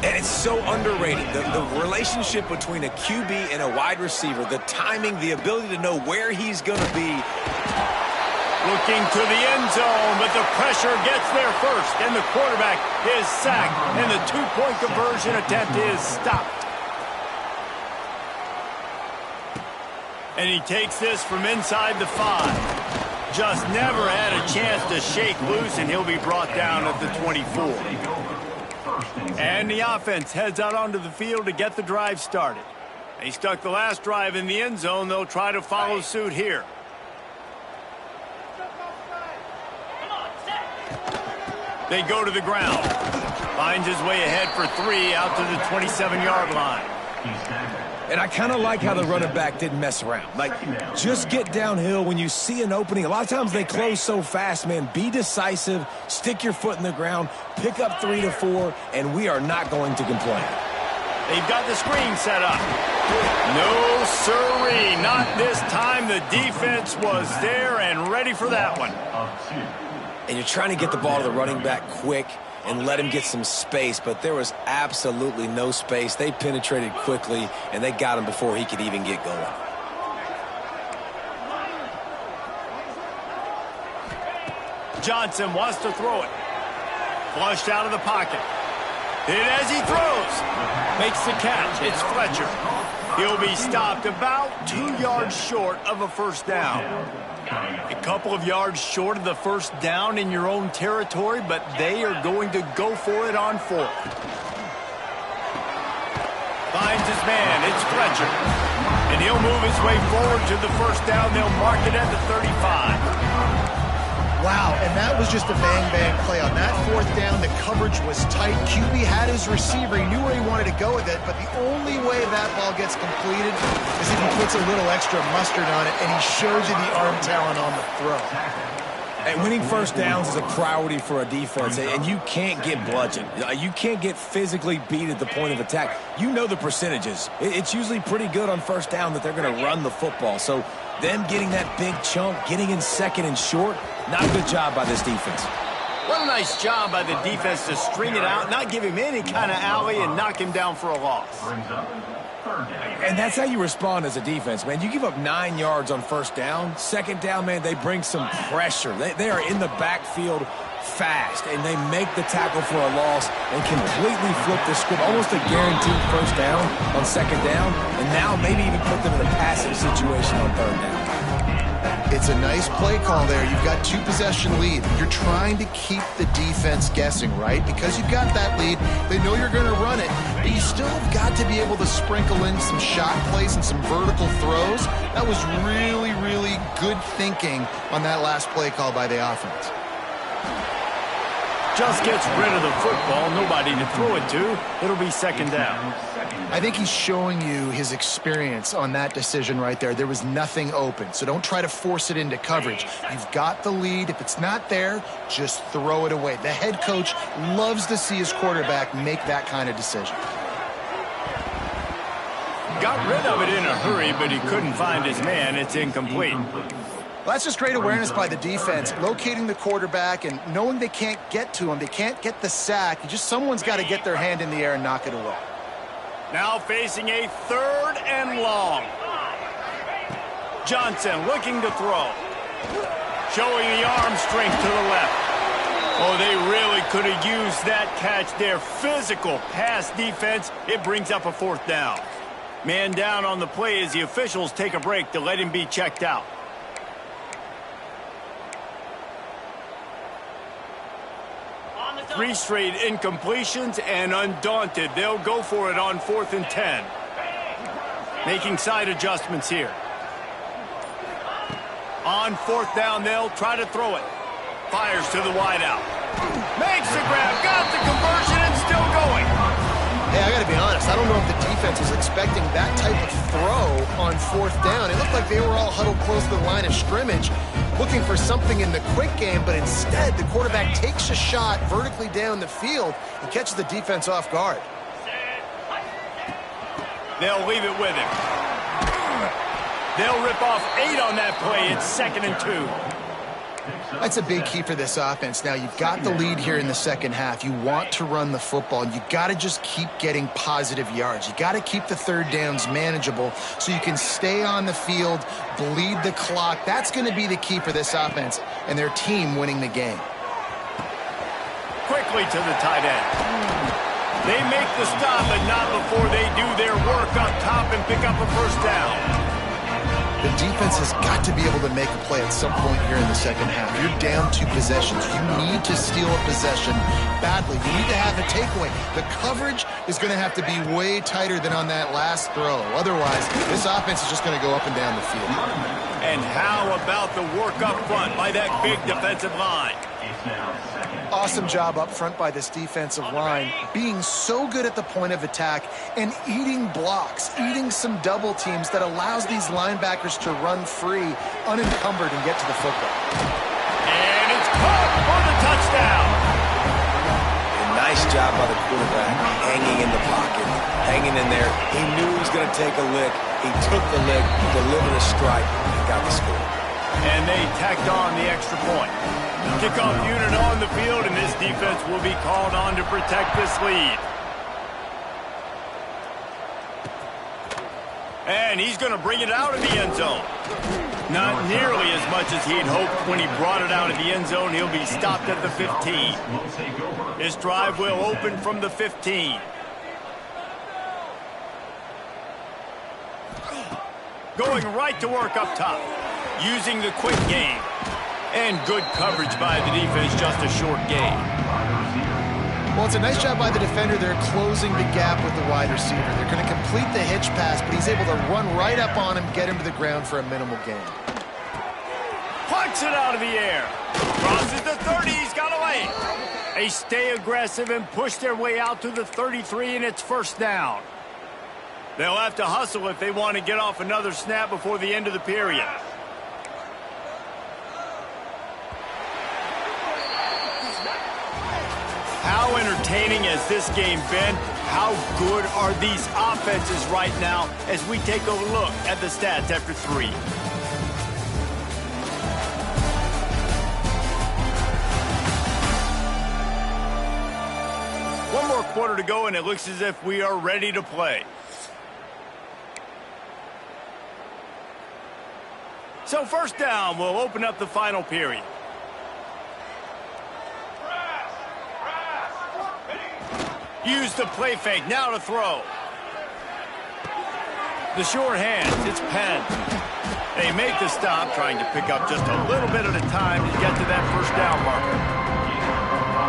And it's so underrated. The relationship between a QB and a wide receiver, the timing, the ability to know where he's going to be. Looking to the end zone, but the pressure gets there first. And the quarterback is sacked. And the 2-point conversion attempt is stopped. And he takes this from inside the 5. Just never had a chance to shake loose, and he'll be brought down at the 24. And the offense heads out onto the field to get the drive started. They stuck the last drive in the end zone. They'll try to follow suit here. They go to the ground. Finds his way ahead for 3 out to the 27-yard line. And I kind of like how the running back didn't mess around. Like, just get downhill when you see an opening. A lot of times they close so fast, man. Be decisive, stick your foot in the ground, pick up 3 to 4, and we are not going to complain. They've got the screen set up. No, sirree, not this time. The defense was there and ready for that one. And you're trying to get the ball to the running back quick and let him get some space, but there was absolutely no space. They penetrated quickly, and they got him before he could even get going. Johnson wants to throw it. Flushed out of the pocket. Hit as he throws. Makes the catch. It's Fletcher. He'll be stopped about 2 yards short of a first down. A couple of yards short of the first down in your own territory, but they are going to go for it on 4th. Finds his man. It's Fletcher. And he'll move his way forward to the first down. They'll mark it at the 35. Wow, and that was just a bang-bang play. On that 4th down, the coverage was tight. QB had his receiver. He knew where he wanted to go with it, but the only way that ball gets completed is if he puts a little extra mustard on it, and he shows you the arm talent on the throw. And winning first downs is a priority for a defense, and you can't get bludgeoned. You can't get physically beat at the point of attack. You know the percentages. It's usually pretty good on first down that they're going to run the football. So them getting that big chunk, getting in second and short, not a good job by this defense. What a nice job by the defense to string it out, not give him any kind of alley, and knock him down for a loss. And that's how you respond as a defense, man. You give up 9 yards on first down. Second down, man, they bring some pressure. They are in the backfield fast, and they make the tackle for a loss and completely flip the script. Almost a guaranteed first down on second down, and now maybe even put them in a passing situation on third down. It's a nice play call there. You've got 2-possession lead. You're trying to keep the defense guessing, right? Because you've got that lead, they know you're going to run it, but you still have got to be able to sprinkle in some shot plays and some vertical throws. That was really, really good thinking on that last play call by the offense. Just gets rid of the football, nobody to throw it to. It'll be second down. I think he's showing you his experience on that decision right there. There was nothing open, so don't try to force it into coverage. You've got the lead. If it's not there, just throw it away. The head coach loves to see his quarterback make that kind of decision. Got rid of it in a hurry, but he couldn't find his man. It's incomplete. Well, that's just great awareness by the defense, locating the quarterback and knowing they can't get to him. They can't get the sack. Someone's got to get their hand in the air and knock it away. Now facing a 3rd and long. Johnson looking to throw. Showing the arm strength to the left. Oh, they really could have used that catch there. Physical pass defense. It brings up a 4th down. Man down on the play as the officials take a break to let him be checked out. Three straight incompletions, and undaunted, they'll go for it on 4th and 10. Making side adjustments here. On 4th down, they'll try to throw it. Fires to the wideout. Makes the grab, got the conversion, and still going. Hey, I got to be honest. I don't know if the defense was expecting that type of throw on 4th down. It looked like they were all huddled close to the line of scrimmage, looking for something in the quick game, but instead the quarterback takes a shot vertically down the field and catches the defense off guard. They'll leave it with him. They'll rip off 8 on that play. It's 2nd and 2. That's a big key for this offense. Now, you've got the lead here in the second half. You want to run the football, and you got to just keep getting positive yards. You got to keep the 3rd downs manageable so you can stay on the field, bleed the clock. That's going to be the key for this offense and their team winning the game. Quickly to the tight end. They make the stop, but not before they do their work up top and pick up a first down. The defense has got to be able to make a play at some point here in the second half. You're down 2 possessions. You need to steal a possession badly. You need to have a takeaway. The coverage is going to have to be way tighter than on that last throw. Otherwise, this offense is just going to go up and down the field. And how about the work up front by that big defensive line? Awesome job up front by this defensive line, being so good at the point of attack and eating blocks, eating some double teams that allows these linebackers to run free, unencumbered, and get to the football. And it's caught for the touchdown. A nice job by the quarterback, hanging in the pocket, hanging in there. He knew he was going to take a lick. He took the lick, delivered a strike, and got the score. And they tacked on the extra point. Kickoff unit on the field, and this defense will be called on to protect this lead. And he's going to bring it out of the end zone. Not nearly as much as he'd hoped when he brought it out of the end zone. He'll be stopped at the 15. This drive will open from the 15. Going right to work up top, using the quick game. And good coverage by the defense, just a short gain. Well, it's a nice job by the defender. They're closing the gap with the wide receiver. They're going to complete the hitch pass, but he's able to run right up on him, get him to the ground for a minimal gain. Punts it out of the air. Crosses the 30. He's got away. They stay aggressive and push their way out to the 33, and it's first down. They'll have to hustle if they want to get off another snap before the end of the period. How entertaining has this game been? How good are these offenses right now as we take a look at the stats after 3? One more quarter to go, and it looks as if we are ready to play. So first down, we'll open up the final period. Use the play fake, now to throw. The short hands, it's Penn. They make the stop, trying to pick up just a little bit at a time to get to that first down marker.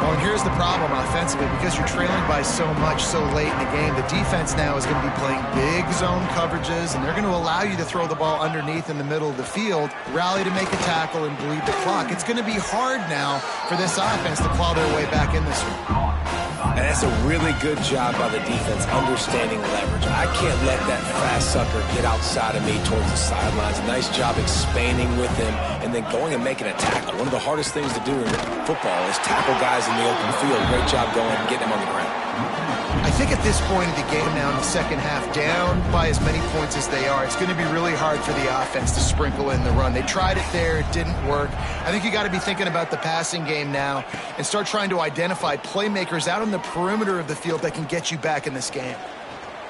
Well, and here's the problem offensively. Because you're trailing by so much so late in the game, the defense now is going to be playing big zone coverages, and they're going to allow you to throw the ball underneath in the middle of the field, rally to make a tackle, and bleed the clock. It's going to be hard now for this offense to claw their way back in this one. And that's a really good job by the defense, understanding leverage. I can't let that fast sucker get outside of me towards the sidelines. Nice job expanding with him and then going and making a tackle. One of the hardest things to do in football is tackle guys in the open field. Great job going and getting them on the ground. I think at this point of the game now in the second half, down by as many points as they are, it's going to be really hard for the offense to sprinkle in the run. They tried it there. It didn't work. I think you got to be thinking about the passing game now and start trying to identify playmakers out on the perimeter of the field that can get you back in this game.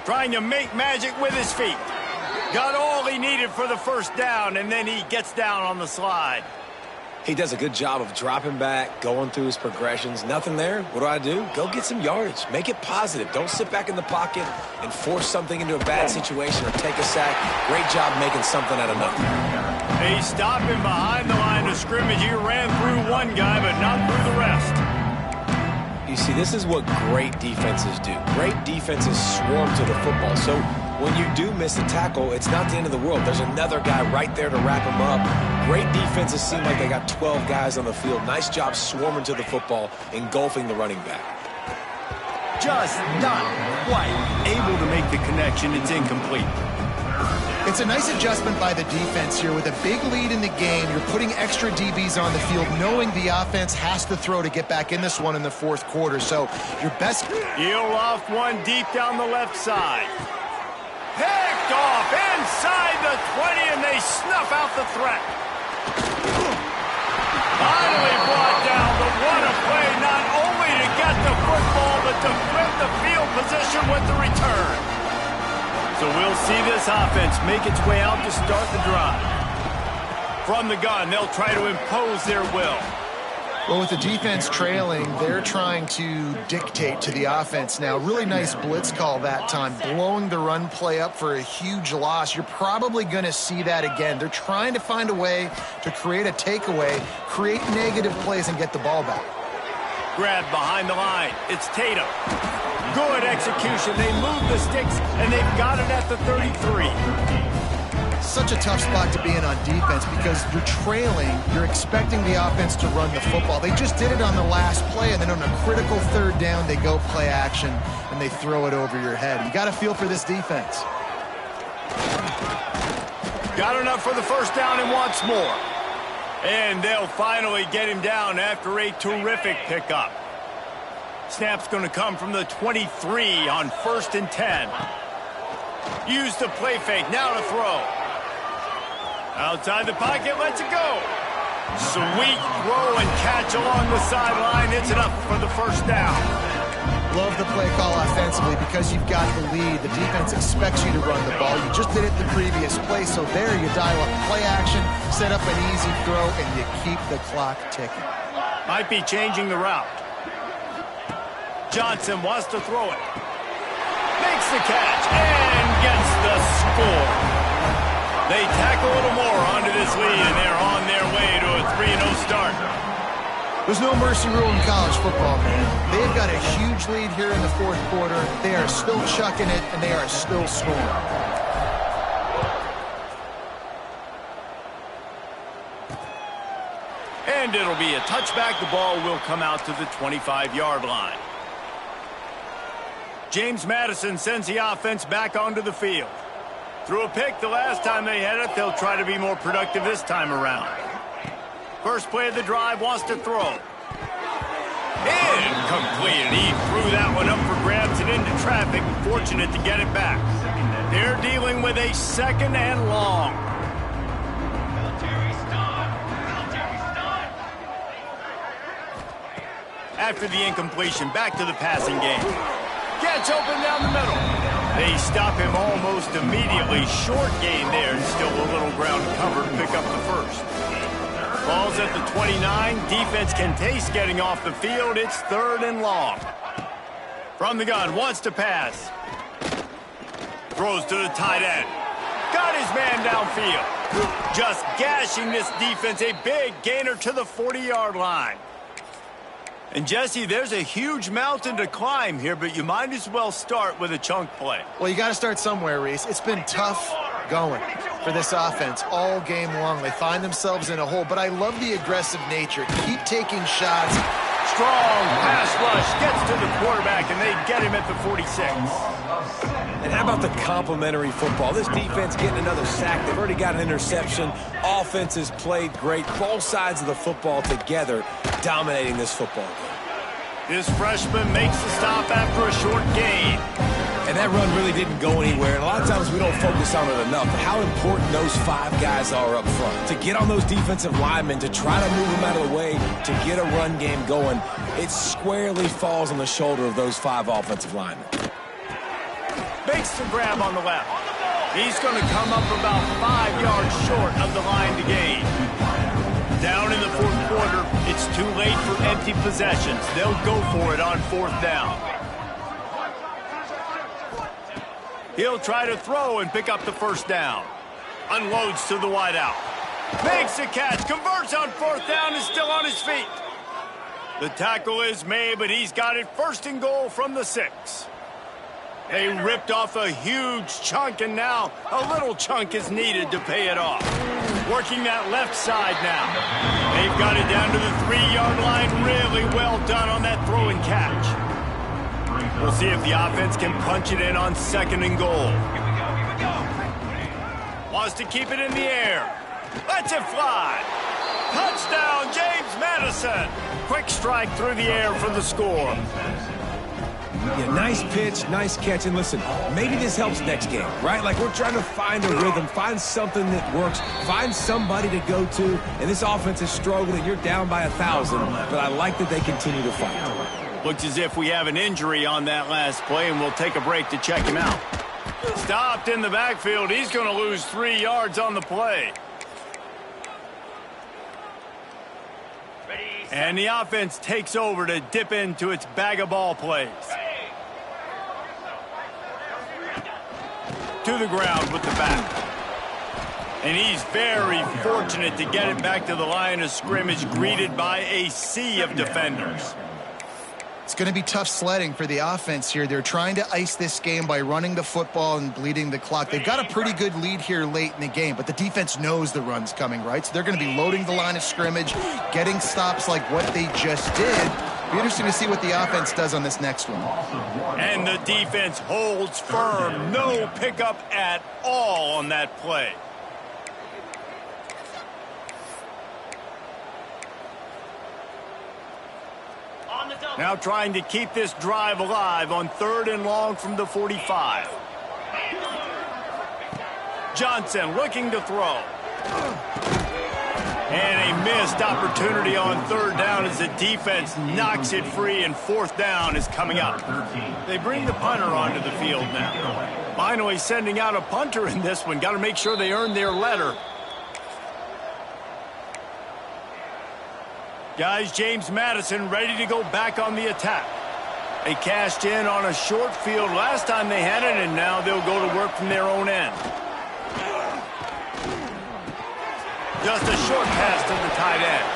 Trying to make magic with his feet. Got all he needed for the first down, and then he gets down on the slide. He does a good job of dropping back, going through his progressions. Nothing there. What do? Go get some yardage. Make it positive. Don't sit back in the pocket and force something into a bad situation or take a sack. Great job making something out of nothing. They stop him behind the line of scrimmage. He ran through one guy, but not through the rest. You see, this is what great defenses do. Great defenses swarm to the football. So when you do miss a tackle, it's not the end of the world. There's another guy right there to wrap him up. Great defenses seem like they got 12 guys on the field. Nice job swarming to the football, engulfing the running back. Just not quite able to make the connection. It's incomplete. It's a nice adjustment by the defense here. With a big lead in the game, you're putting extra DBs on the field, knowing the offense has to throw to get back in this one in the fourth quarter. So your best... He'll loft one deep down the left side. Picked off inside the 20, and they snuff out the threat. Finally brought down, but what a play, not only to get the football, but to flip the field position with the return. So we'll see this offense make its way out to start the drive. From the gun, they'll try to impose their will. Well, with the defense trailing, they're trying to dictate to the offense now. Really nice blitz call that time, blowing the run play up for a huge loss. You're probably going to see that again. They're trying to find a way to create a takeaway, create negative plays, and get the ball back. Grab behind the line. It's Tatum. Good execution. They move the sticks, and they've got it at the 33. Such a tough spot to be in on defense because you're trailing, you're expecting the offense to run the football. They just did it on the last play, and then on a critical third down, they go play action, and they throw it over your head. You got to feel for this defense. Got enough for the first down and wants more. And they'll finally get him down after a terrific pickup. Snap's going to come from the 23 on 1st and 10. Use the play fake, now to throw. Outside the pocket, lets it go. Sweet throw and catch along the sideline. It's enough for the first down. Love the play call offensively because you've got the lead. The defense expects you to run the ball. You just did it the previous play, so there you dial up play action, set up an easy throw, and you keep the clock ticking. Might be changing the route. Johnson wants to throw it. Makes the catch and gets the score. They tack a little more onto this lead, and they're on their way to a 3-0 start. There's no mercy rule in college football, man. They've got a huge lead here in the fourth quarter. They are still chucking it, and they are still scoring. And it'll be a touchback. The ball will come out to the 25-yard line. James Madison sends the offense back onto the field. Threw a pick the last time they had it. They'll try to be more productive this time around. First play of the drive, wants to throw. Incomplete. He threw that one up for grabs and into traffic. Fortunate to get it back. They're dealing with a 2nd and long. After the incompletion, back to the passing game. Gets open down the middle. They stop him almost immediately. Short gain there. Still a little ground covered. Pick up the first. Ball's at the 29. Defense can taste getting off the field. It's 3rd and long. From the gun. Wants to pass. Throws to the tight end. Got his man downfield. Just gashing this defense. A big gainer to the 40-yard line. And, Jesse, there's a huge mountain to climb here, but you might as well start with a chunk play. Well, you got to start somewhere, Reese. It's been tough going for this offense all game long. They find themselves in a hole, but I love the aggressive nature. Keep taking shots. Strong pass rush gets to the quarterback, and they get him at the 46. And how about the complimentary football? This defense getting another sack. They've already got an interception. Offense has played great. Both sides of the football together dominating this football game. This freshman makes the stop after a short gain. And that run really didn't go anywhere. And a lot of times we don't focus on it enough. How important those 5 guys are up front. To get on those defensive linemen, to try to move them out of the way, to get a run game going, it squarely falls on the shoulder of those 5 offensive linemen. Makes the grab on the left. He's going to come up about 5 yards short of the line to gain. Down in the fourth quarter, it's too late for empty possessions. They'll go for it on 4th down. He'll try to throw and pick up the first down. Unloads to the wideout. Makes the catch. Converts on 4th down and still on his feet. The tackle is made, but he's got it 1st and goal from the 6. They ripped off a huge chunk, and now a little chunk is needed to pay it off. Working that left side now. They've got it down to the 3-yard line. Really well done on that throw and catch. We'll see if the offense can punch it in on 2nd and goal. Wants to keep it in the air. Lets it fly. Touchdown, James Madison. Quick strike through the air for the score. Yeah, nice pitch, nice catch. And listen, maybe this helps next game, right? Like we're trying to find a rhythm, find something that works, find somebody to go to. And this offense is struggling. You're down by 1,000, but I like that they continue to fight. Looks as if we have an injury on that last play, and we'll take a break to check him out. Stopped in the backfield. He's going to lose 3 yards on the play. And the offense takes over to dip into its bag of ball plays. To the ground with the back. And he's very fortunate to get it back to the line of scrimmage, greeted by a sea of defenders. It's going to be tough sledding for the offense here. They're trying to ice this game by running the football and bleeding the clock. They've got a pretty good lead here late in the game, but the defense knows the run's coming, right? So they're going to be loading the line of scrimmage, getting stops like what they just did. Be interesting to see what the offense does on this next one. And the defense holds firm. No pickup at all on that play. Now trying to keep this drive alive on 3rd and long from the 45. Johnson looking to throw. And a missed opportunity on 3rd down as the defense knocks it free, and 4th down is coming up. They bring the punter onto the field now. Finally sending out a punter in this one. Got to make sure they earn their letter. Guys, James Madison ready to go back on the attack. They cashed in on a short field last time they had it, and now they'll go to work from their own end. Just a short pass to the tight end.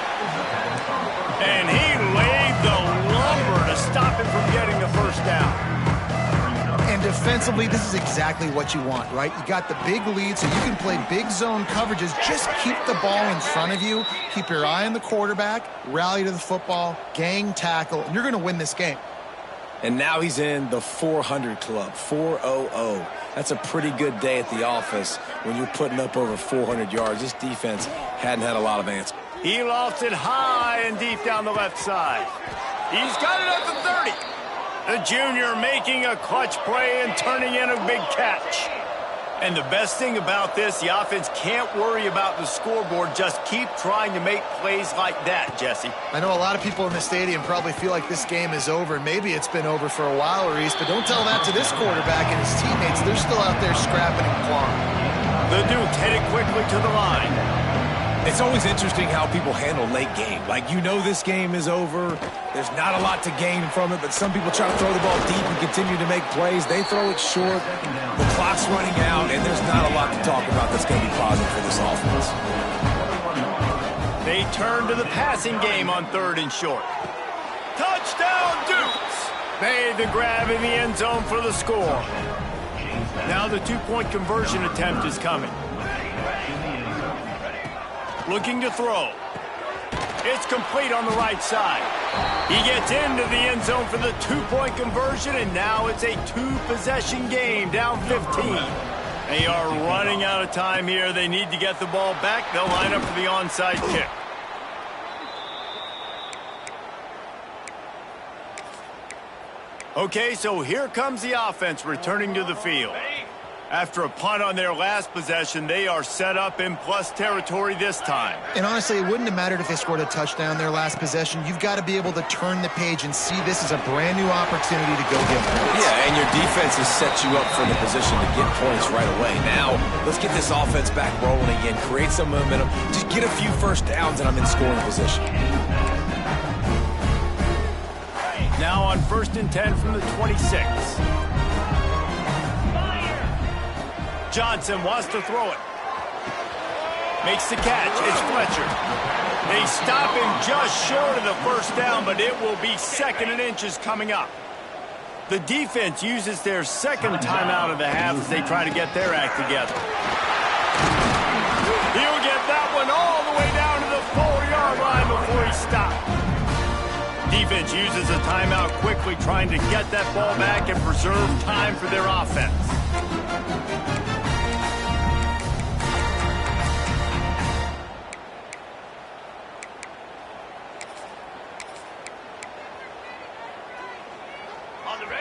And he laid the lumber to stop him from getting the 1st down. And defensively, this is exactly what you want, right? You got the big lead, so you can play big zone coverages. Just keep the ball in front of you. Keep your eye on the quarterback. Rally to the football. Gang tackle. And you're going to win this game. And now he's in the 400 club, 400. That's a pretty good day at the office when you're putting up over 400 yards. This defense hadn't had a lot of answers. He lofts it high and deep down the left side. He's got it at the 30. The junior making a clutch play and turning in a big catch. And the best thing about this, the offense can't worry about the scoreboard. Just keep trying to make plays like that, Jesse. I know a lot of people in the stadium probably feel like this game is over. Maybe it's been over for a while, Reese, but don't tell that to this quarterback and his teammates. They're still out there scrapping and clawing. The Duke's headed quickly to the line. It's always interesting how people handle late game. Like, you know this game is over. There's not a lot to gain from it, but some people try to throw the ball deep and continue to make plays. They throw it short. The clock's running out, and there's not a lot to talk about that's going to be positive for this offense. They turn to the passing game on 3rd and short. Touchdown, Dukes! Made the grab in the end zone for the score. Now the 2-point conversion attempt is coming. Looking to throw. It's complete on the right side. He gets into the end zone for the 2-point conversion, and now it's a 2-possession game, down 15. They are running out of time here. They need to get the ball back. They'll line up for the onside kick. Okay, so here comes the offense returning to the field. After a punt on their last possession, they are set up in plus territory this time. And honestly, it wouldn't have mattered if they scored a touchdown their last possession. You've got to be able to turn the page and see this as a brand new opportunity to go get points. Yeah, and your defense has set you up for the position to get points right away. Now, let's get this offense back rolling again, create some momentum, just get a few 1st downs, and I'm in scoring position. Now on 1st and 10 from the 26. Johnson wants to throw it. Makes the catch. It's Fletcher. They stop him just short of the 1st down, but it will be 2nd and inches coming up. The defense uses their 2nd timeout of the half as they try to get their act together. He'll get that one all the way down to the 4-yard line before he stopped. Defense uses a timeout quickly, trying to get that ball back and preserve time for their offense.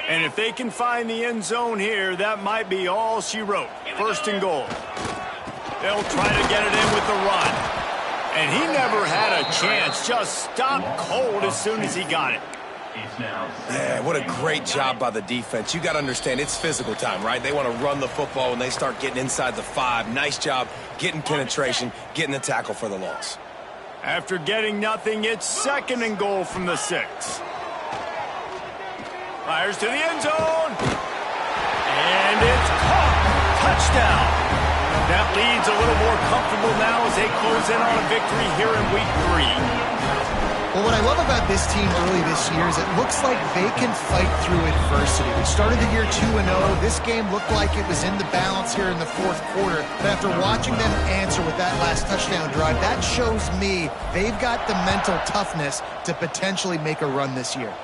And if they can find the end zone here, that might be all she wrote. 1st and goal. They'll try to get it in with the run. And he never had a chance. Just stopped cold as soon as he got it. Yeah, what a great job by the defense. You got to understand, it's physical time, right? They want to run the football when they start getting inside the 5. Nice job getting penetration, getting the tackle for the loss. After getting nothing, it's 2nd and goal from the 6. Fires to the end zone. And it's caught. Touchdown. That lead's a little more comfortable now as they close in on a victory here in week 3. Well, what I love about this team early this year is it looks like they can fight through adversity. We started the year 2-0. This game looked like it was in the balance here in the 4th quarter. But after watching them answer with that last touchdown drive, that shows me they've got the mental toughness to potentially make a run this year.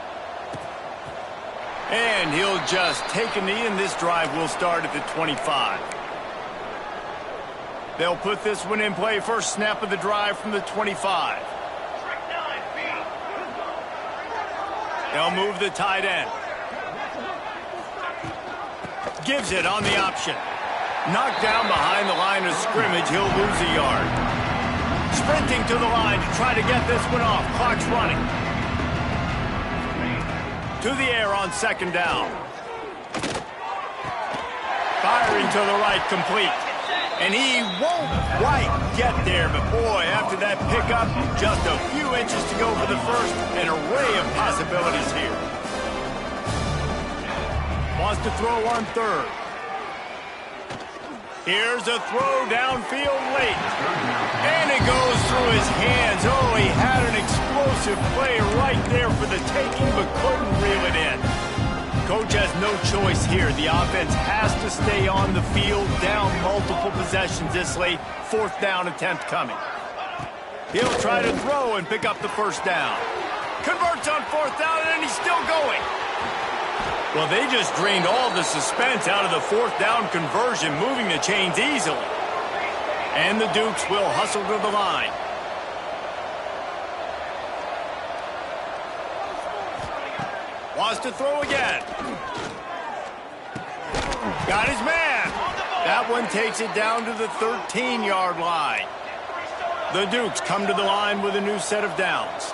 And he'll just take a knee, and this drive will start at the 25. They'll put this one in play. First snap of the drive from the 25. They'll move the tight end. Gives it on the option. Knocked down behind the line of scrimmage. He'll lose a yard. Sprinting to the line to try to get this one off. Clock's running. To the air on 2nd down. Firing to the right, complete. And he won't quite get there, but boy, after that pickup, just a few inches to go for the first. An array of possibilities here. Wants to throw on 3rd. Here's a throw downfield late. And it goes through his hands. Oh, he had an explosive play right there for the taking, but couldn't reel it in. Coach has no choice here. The offense has to stay on the field, down multiple possessions this late. 4th down attempt coming. He'll try to throw and pick up the first down. Converts on 4th down, and he's still going. Well, they just drained all the suspense out of the 4th down conversion, moving the chains easily. And the Dukes will hustle to the line. Wants to throw again. Got his man. That one takes it down to the 13-yard line. The Dukes come to the line with a new set of downs.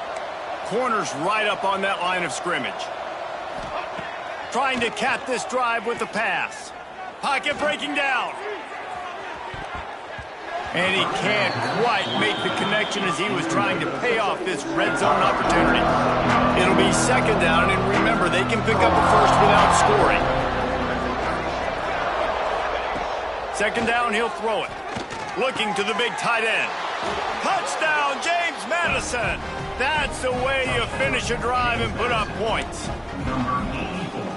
Corners right up on that line of scrimmage. Trying to cap this drive with the pass. Pocket breaking down. And he can't quite make the connection as he was trying to pay off this red zone opportunity. It'll be 2nd down, and remember, they can pick up a first without scoring. 2nd down, he'll throw it. Looking to the big tight end. Touchdown, James Madison. That's the way you finish a drive and put up points.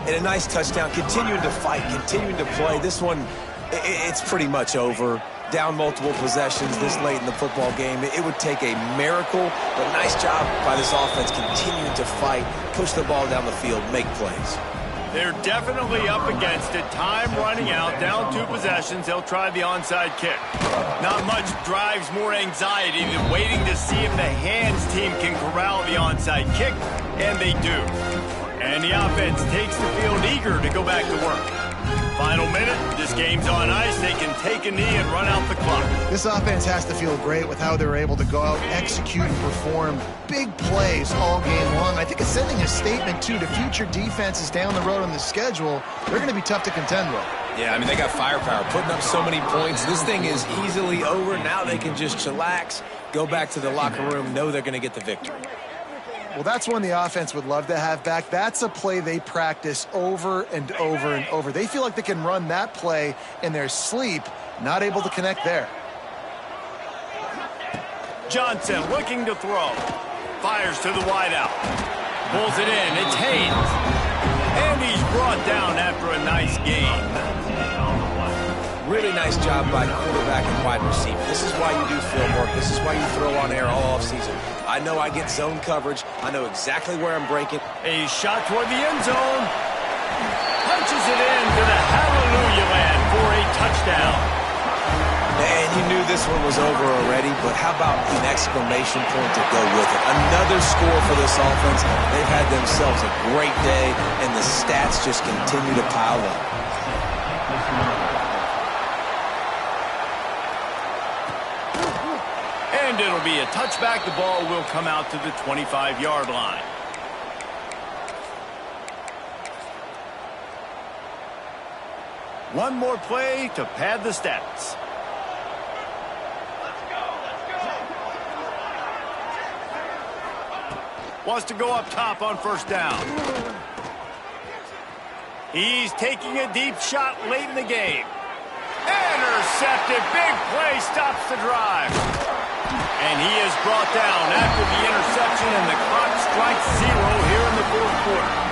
And a nice touchdown, continuing to fight, continuing to play. This one, it's pretty much over. Down multiple possessions this late in the football game. It would take a miracle, but nice job by this offense continuing to fight, push the ball down the field, make plays. They're definitely up against it. Time running out, down 2 possessions. They'll try the onside kick. Not much drives more anxiety than waiting to see if the hands team can corral the onside kick, and they do. And the offense takes the field eager to go back to work. Final minute, this game's on ice. They can take a knee and run out the clock. This offense has to feel great with how they're able to go out, execute, and perform big plays all game long. I think it's sending a statement, too, to future defenses down the road on the schedule. They're going to be tough to contend with. Yeah, I mean, they got firepower, putting up so many points. This thing is easily over. Now they can just chillax, go back to the locker room, know they're going to get the victory. Well, that's one the offense would love to have back. That's a play they practice over and over and over. They feel like they can run that play in their sleep, not able to connect there. Johnson looking to throw. Fires to the wideout. Pulls it in. It's Haynes. And he's brought down after a nice game. Really nice job by quarterback and wide receiver. This is why you do film work. This is why you throw on air all offseason. I know I get zone coverage. I know exactly where I'm breaking. A shot toward the end zone. Punches it in to the hallelujah land for a touchdown. And you knew this one was over already, but how about an exclamation point to go with it? Another score for this offense. They've had themselves a great day, and the stats just continue to pile up. And it'll be a touchback. The ball will come out to the 25-yard line. One more play to pad the stats. Wants to go up top on first down. He's taking a deep shot late in the game. Intercepted. Big play stops the drive. And he is brought down after the interception, and the clock strikes 0 here in the fourth quarter.